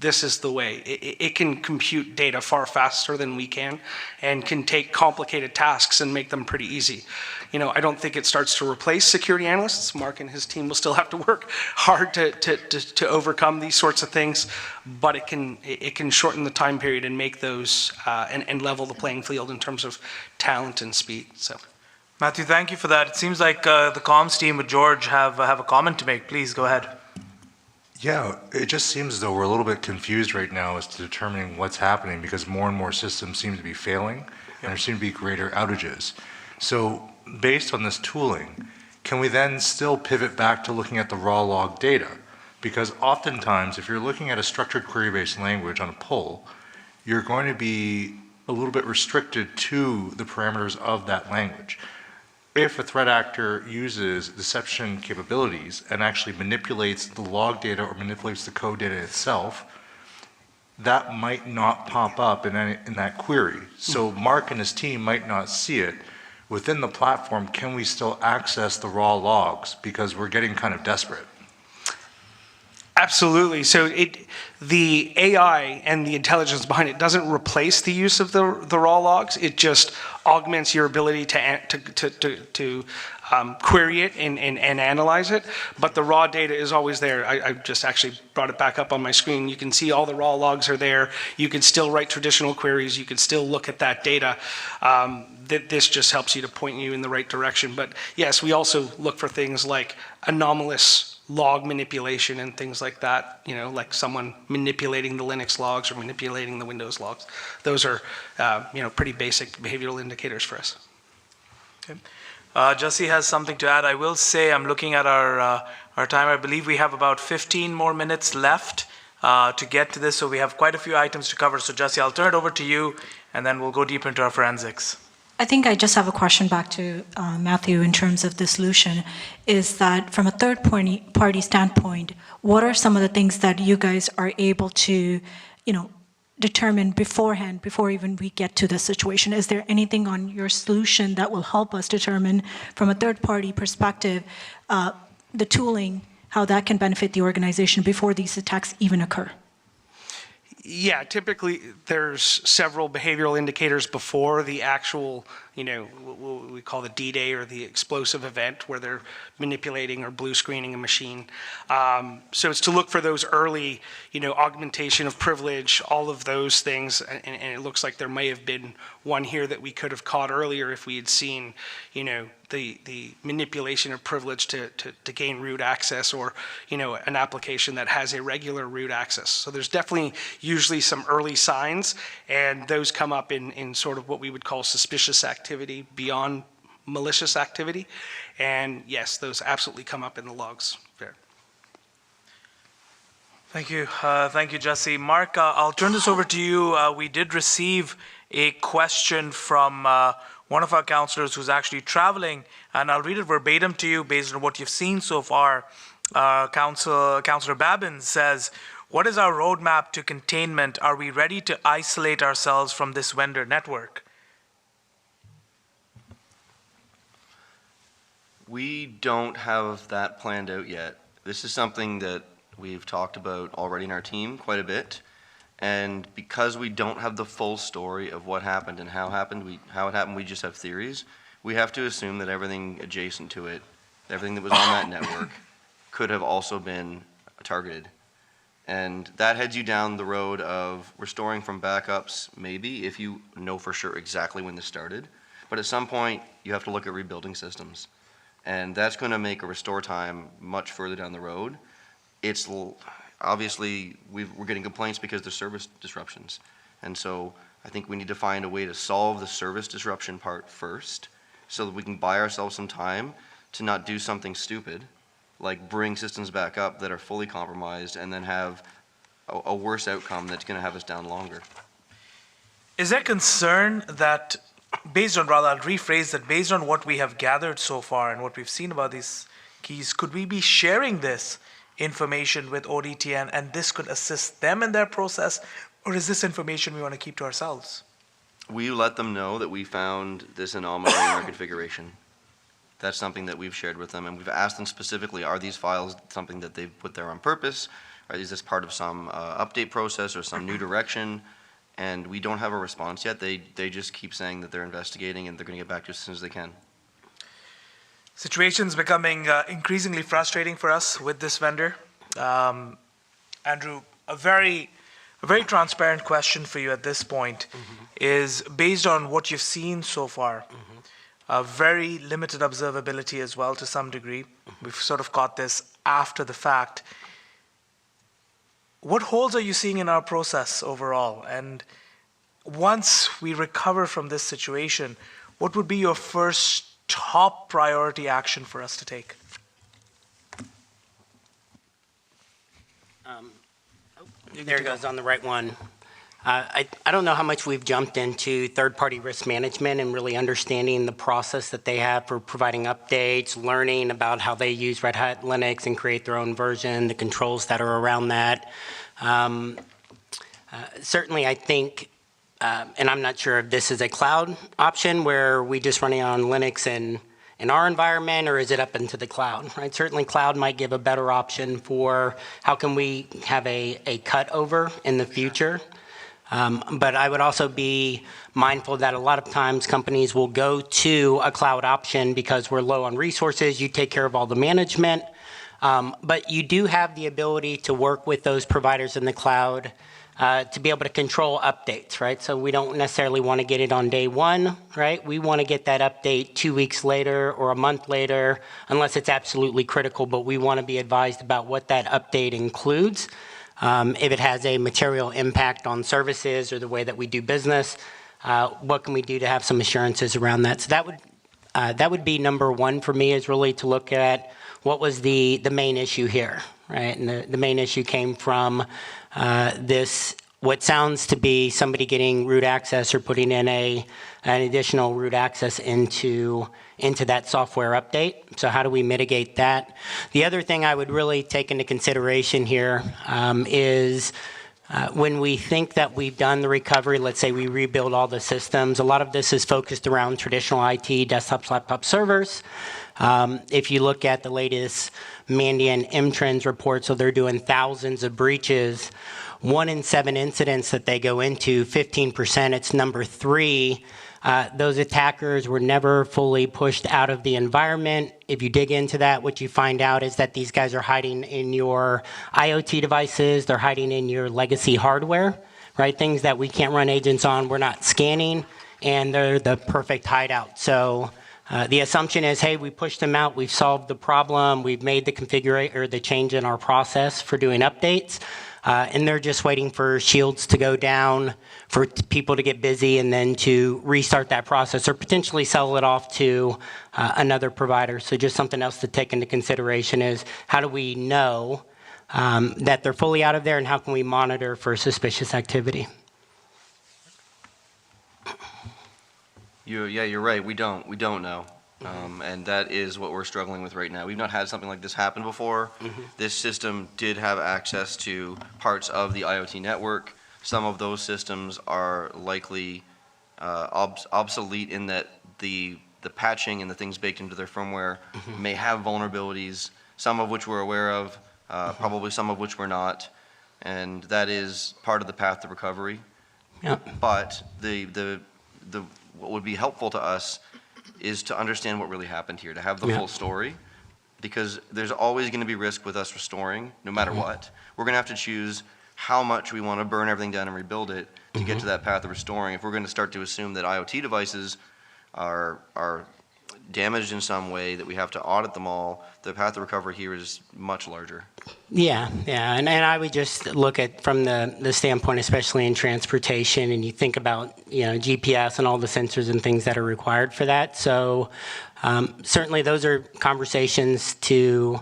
This is the way. It can compute data far faster than we can and can take complicated tasks and make them pretty easy. I don't think it starts to replace security analysts. Mark and his team will still have to work hard to overcome these sorts of things, but it can shorten the time period and make those and level the playing field in terms of talent and speed. So. Mathew, thank you for that. It seems like the comms team with George have a comment to make. Please go ahead. Yeah, it just seems as though we're a little bit confused right now as to determining what's happening because more and more systems seem to be failing and there seem to be greater outages. So based on this tooling, can we then still pivot back to looking at the raw log data? Because oftentimes, if you're looking at a structured query-based language on a pull, you're going to be a little bit restricted to the parameters of that language. If a threat actor uses deception capabilities and actually manipulates the log data or manipulates the code data itself, that might not pop up in that query. So Mark and his team might not see it. Within the platform, can we still access the raw logs? Because we're getting kind of desperate. Absolutely. So the AI and the intelligence behind it doesn't replace the use of the raw logs. It just augments your ability to query it and analyze it. But the raw data is always there. I just actually brought it back up on my screen. You can see all the raw logs are there. You can still write traditional queries. You can still look at that data. This just helps you to point you in the right direction. But yes, we also look for things like anomalous log manipulation and things like that, like someone manipulating the Linux logs or manipulating the Windows logs. Those are, pretty basic behavioral indicators for us. Okay. Jesse has something to add. I will say, I'm looking at our timer. I believe we have about 15 more minutes left to get to this, so we have quite a few items to cover. So Jesse, I'll turn it over to you, and then we'll go deeper into our forensics. I think I just have a question back to Mathew in terms of the solution, is that from a third-party standpoint, what are some of the things that you guys are able to, determine beforehand, before even we get to the situation? Is there anything on your solution that will help us determine from a third-party perspective, the tooling, how that can benefit the organization before these attacks even occur? Yeah, typically there's several behavioral indicators before the actual, what we call the D-Day or the explosive event where they're manipulating or blue screening a machine. So it's to look for those early, augmentation of privilege, all of those things. And it looks like there may have been one here that we could have caught earlier if we had seen, the manipulation of privilege to gain root access, or an application that has irregular root access. So there's definitely usually some early signs, and those come up in sort of what we would call suspicious activity beyond malicious activity. And yes, those absolutely come up in the logs. Fair. Thank you. Thank you, Jesse. Mark, I'll turn this over to you. We did receive a question from one of our counselors who's actually traveling, and I'll read it verbatim to you based on what you've seen so far. Councillor Babin says, what is our roadmap to containment? Are we ready to isolate ourselves from this vendor network? We don't have that planned out yet. This is something that we've talked about already in our team quite a bit. And because we don't have the full story of what happened and how it happened, we just have theories. We have to assume that everything adjacent to it, everything that was on that network, could have also been targeted. And that heads you down the road of restoring from backups, maybe, if you know for sure exactly when this started. But at some point, you have to look at rebuilding systems. And that's going to make a restore time much further down the road. It's obviously, we're getting complaints because there's service disruptions. And so I think we need to find a way to solve the service disruption part first, so that we can buy ourselves some time to not do something stupid, like bring systems back up that are fully compromised and then have a worse outcome that's going to have us down longer. Is there concern that, I'll rephrase that, based on what we have gathered so far and what we've seen about these keys, could we be sharing this information with ODTN and this could assist them in their process, or is this information we want to keep to ourselves? We let them know that we found this anomaly in our configuration. That's something that we've shared with them, and we've asked them specifically, are these files something that they've put there on purpose? Is this part of some update process or some new direction? And we don't have a response yet. They just keep saying that they're investigating and they're going to get back to us as soon as they can. Situation's becoming increasingly frustrating for us with this vendor. Andrew, a very transparent question for you at this point is, based on what you've seen so far, very limited observability as well to some degree. We've sort of caught this after the fact. What holes are you seeing in our process overall? And once we recover from this situation, what would be your first top priority action for us to take? There it goes on the right one. I don't know how much we've jumped into third-party risk management and really understanding the process that they have for providing updates, learning about how they use Red Hat Linux and create their own version, the controls that are around that. Certainly, I think, and I'm not sure if this is a cloud option where we just run it on Linux and in our environment, or is it up into the cloud, right? Certainly cloud might give a better option for how can we have a cut over in the future. But I would also be mindful that a lot of times companies will go to a cloud option because we're low on resources, you take care of all the management, but you do have the ability to work with those providers in the cloud to be able to control updates, right? So we don't necessarily want to get it on day one, right? We want to get that update 2 weeks later or a month later, unless it's absolutely critical, but we want to be advised about what that update includes. If it has a material impact on services or the way that we do business, what can we do to have some assurances around that? So that would be number one for me, is really to look at what was the main issue here, right? And the main issue came from this, what sounds to be somebody getting root access or putting in an additional root access into that software update. So how do we mitigate that? The other thing I would really take into consideration here is when we think that we've done the recovery, let's say we rebuild all the systems, a lot of this is focused around traditional IT, desktops, laptop servers. If you look at the latest Mandiant M-Trends report, so they're doing thousands of breaches. 1 in 7 incidents that they go into, 15%, it's number 3. Those attackers were never fully pushed out of the environment. If you dig into that, what you find out is that these guys are hiding in your IoT devices, they're hiding in your legacy hardware, right? Things that we can't run agents on, we're not scanning, and they're the perfect hideout. So the assumption is, hey, we pushed them out, we've solved the problem, we've made the configuration or the change in our process for doing updates. And they're just waiting for shields to go down, for people to get busy, and then to restart that process or potentially sell it off to another provider. So just something else to take into consideration is, how do we know that they're fully out of there, and how can we monitor for suspicious activity? You're right. We don't know. And that is what we're struggling with right now. We've not had something like this happen before. This system did have access to parts of the IoT network. Some of those systems are likely obsolete in that the patching and the things baked into their firmware may have vulnerabilities, some of which we're aware of, probably some of which we're not. And that is part of the path to recovery. But what would be helpful to us is to understand what really happened here, to have the full story, because there's always going to be risk with us restoring, no matter what. We're going to have to choose how much we want to burn everything down and rebuild it to get to that path of restoring. If we're going to start to assume that IoT devices are damaged in some way, that we have to audit them all, the path of recovery here is much larger. And I would just look at from the standpoint, especially in transportation, and you think about GPS and all the sensors and things that are required for that. So certainly those are conversations to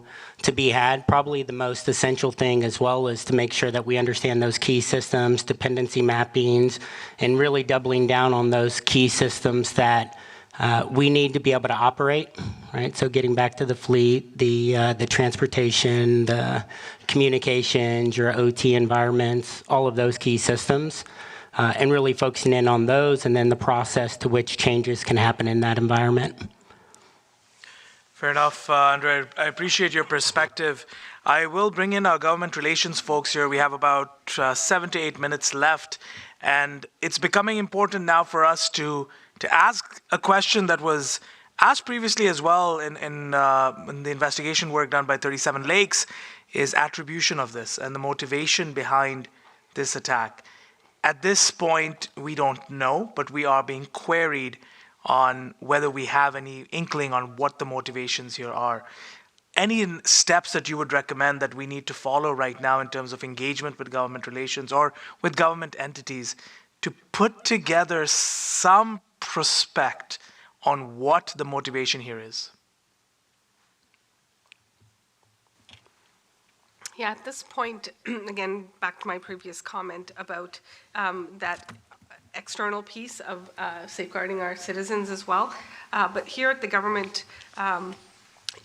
be had. Probably the most essential thing as well is to make sure that we understand those key systems, dependency mappings, and really doubling down on those key systems that we need to be able to operate, right? So getting back to the fleet, the transportation, the communications, your OT environments, all of those key systems, and really focusing in on those, and then the process to which changes can happen in that environment. Fair enough, Andre. I appreciate your perspective. I will bring in our government relations folks here. We have about 7 to 8 minutes left, and it's becoming important now for us to ask a question that was asked previously as well in the investigation work done by 37 Lakes, is attribution of this and the motivation behind this attack. At this point, we don't know, but we are being queried on whether we have any inkling on what the motivations here are. Any steps that you would recommend that we need to follow right now in terms of engagement with government relations or with government entities to put together some prospect on what the motivation here is? Yeah, at this point, again, back to my previous comment about that external piece of safeguarding our citizens as well. But here at the government,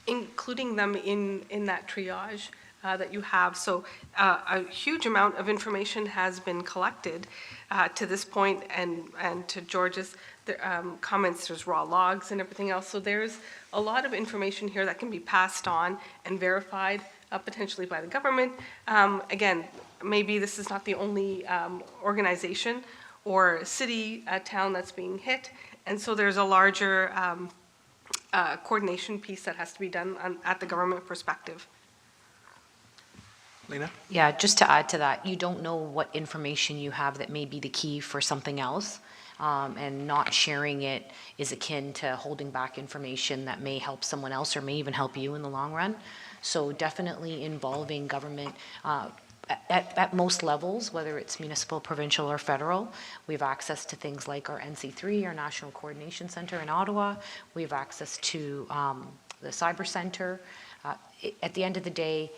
including them in that triage, that you have. So a huge amount of information has been collected to this point, and to George's comments, there's raw logs and everything else. So there's a lot of information here that can be passed on and verified potentially by the government. Again, maybe this is not the only organization or city, town that's being hit, and so there's a larger coordination piece that has to be done at the government perspective. Lena? Yeah, just to add to that, you don't know what information you have that may be the key for something else. And not sharing it is akin to holding back information that may help someone else or may even help you in the long run. So definitely involving government at most levels, whether it's municipal, provincial, or federal. We have access to things like our NC3, our National Coordination Center in Ottawa. We have access to the Cyber Center. At the end of the day,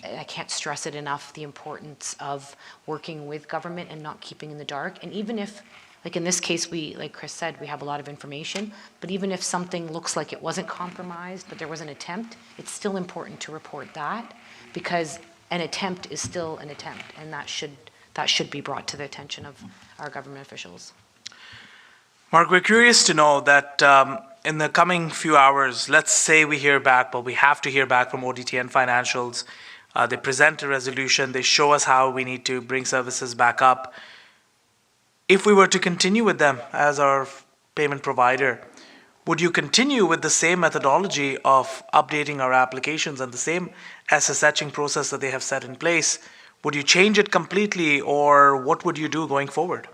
I can't stress it enough, the importance of working with government and not keeping in the dark. And even if, like in this case, like Kris said, we have a lot of information, but even if something looks like it wasn't compromised, but there was an attempt, it's still important to report that, because an attempt is still an attempt, and that should be brought to the attention of our government officials. Mark, we're curious to know that in the coming few hours, let's say we hear back, but we have to hear back from ODTN Financials. They present a resolution, they show us how we need to bring services back up. If we were to continue with them as our payment provider, would you continue with the same methodology of updating our applications and the same SSHing process that they have set in place? Would you change it completely, or what would you do going forward?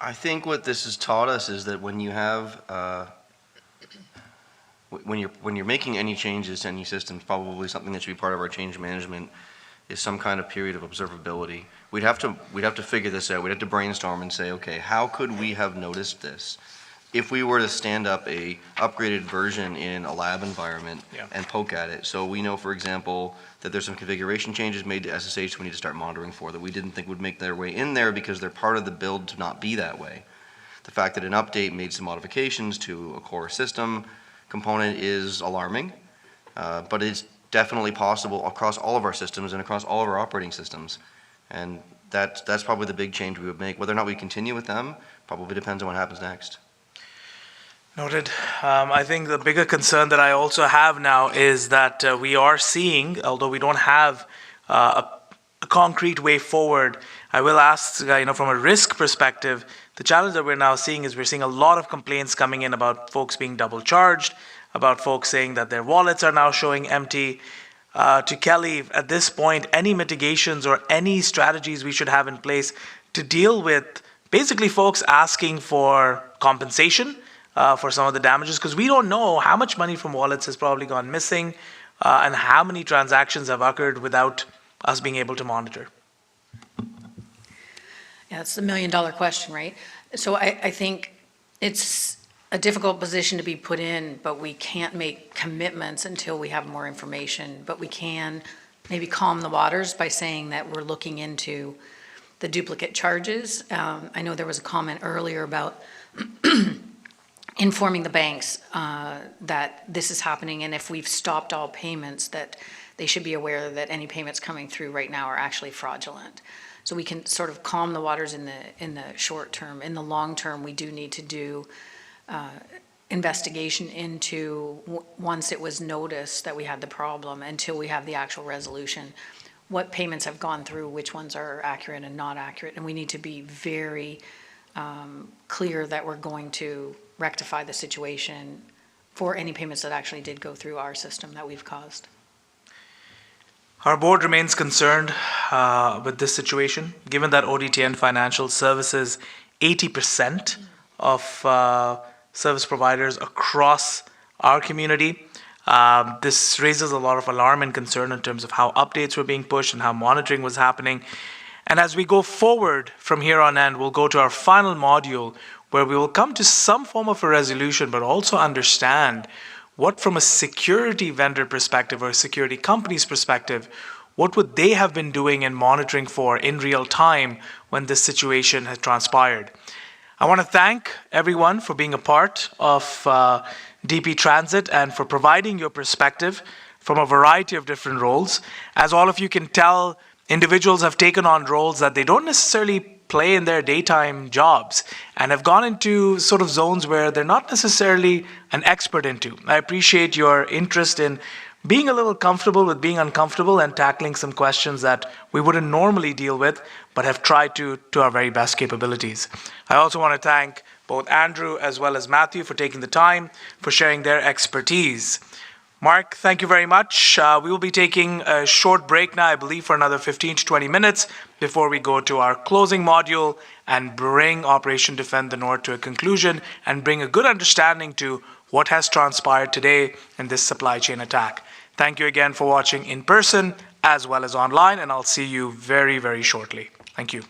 I think what this has taught us is that when you have when you're making any changes to any systems, probably something that should be part of our change management is some kind of period of observability. We'd have to figure this out. We'd have to brainstorm and say, okay, how could we have noticed this? If we were to stand up a upgraded version in a lab environment and poke at it. So we know, for example, that there's some configuration changes made to SSH we need to start monitoring for that we didn't think would make their way in there because they're part of the build to not be that way. The fact that an update made some modifications to a core system component is alarming, but it's definitely possible across all of our systems and across all of our operating systems. And that's probably the big change we would make. Whether or not we continue with them probably depends on what happens next. Noted. I think the bigger concern that I also have now is that we are seeing, although we don't have a concrete way forward, I will ask, from a risk perspective, the challenge that we're now seeing is we're seeing a lot of complaints coming in about folks being double charged, about folks saying that their wallets are now showing empty. To Kelly, at this point, any mitigations or any strategies we should have in place to deal with basically folks asking for compensation for some of the damages, because we don't know how much money from wallets has probably gone missing and how many transactions have occurred without us being able to monitor. Yeah, that's the million-dollar question, right? So I think it's a difficult position to be put in, but we can't make commitments until we have more information. But we can maybe calm the waters by saying that we're looking into the duplicate charges. I know there was a comment earlier about informing the banks that this is happening, and if we've stopped all payments, that they should be aware that any payments coming through right now are actually fraudulent. So we can sort of calm the waters in the short term. In the long term, we do need to do investigation into, once it was noticed that we had the problem, until we have the actual resolution, what payments have gone through, which ones are accurate and not accurate. And we need to be very clear that we're going to rectify the situation for any payments that actually did go through our system that we've caused. Our board remains concerned with this situation, given that ODTN Financial services 80% of service providers across our community. This raises a lot of alarm and concern in terms of how updates were being pushed and how monitoring was happening. And as we go forward from here on end, we'll go to our final module where we will come to some form of a resolution, but also understand what, from a security vendor perspective or a security company's perspective, what would they have been doing and monitoring for in real time when this situation had transpired. I want to thank everyone for being a part of DP Transit and for providing your perspective from a variety of different roles. As all of you can tell, individuals have taken on roles that they don't necessarily play in their daytime jobs and have gone into sort of zones where they're not necessarily an expert into. I appreciate your interest in being a little comfortable with being uncomfortable and tackling some questions that we wouldn't normally deal with, but have tried to our very best capabilities. I also want to thank both Andrew as well as Mathew for taking the time, for sharing their expertise. Mark, thank you very much. We will be taking a short break now, I believe, for another 15 to 20 minutes before we go to our closing module and bring Operation Defend the North to a conclusion and bring a good understanding to what has transpired today in this supply chain attack. Thank you again for watching in person as well as online, and I'll see you very, very shortly. Thank you.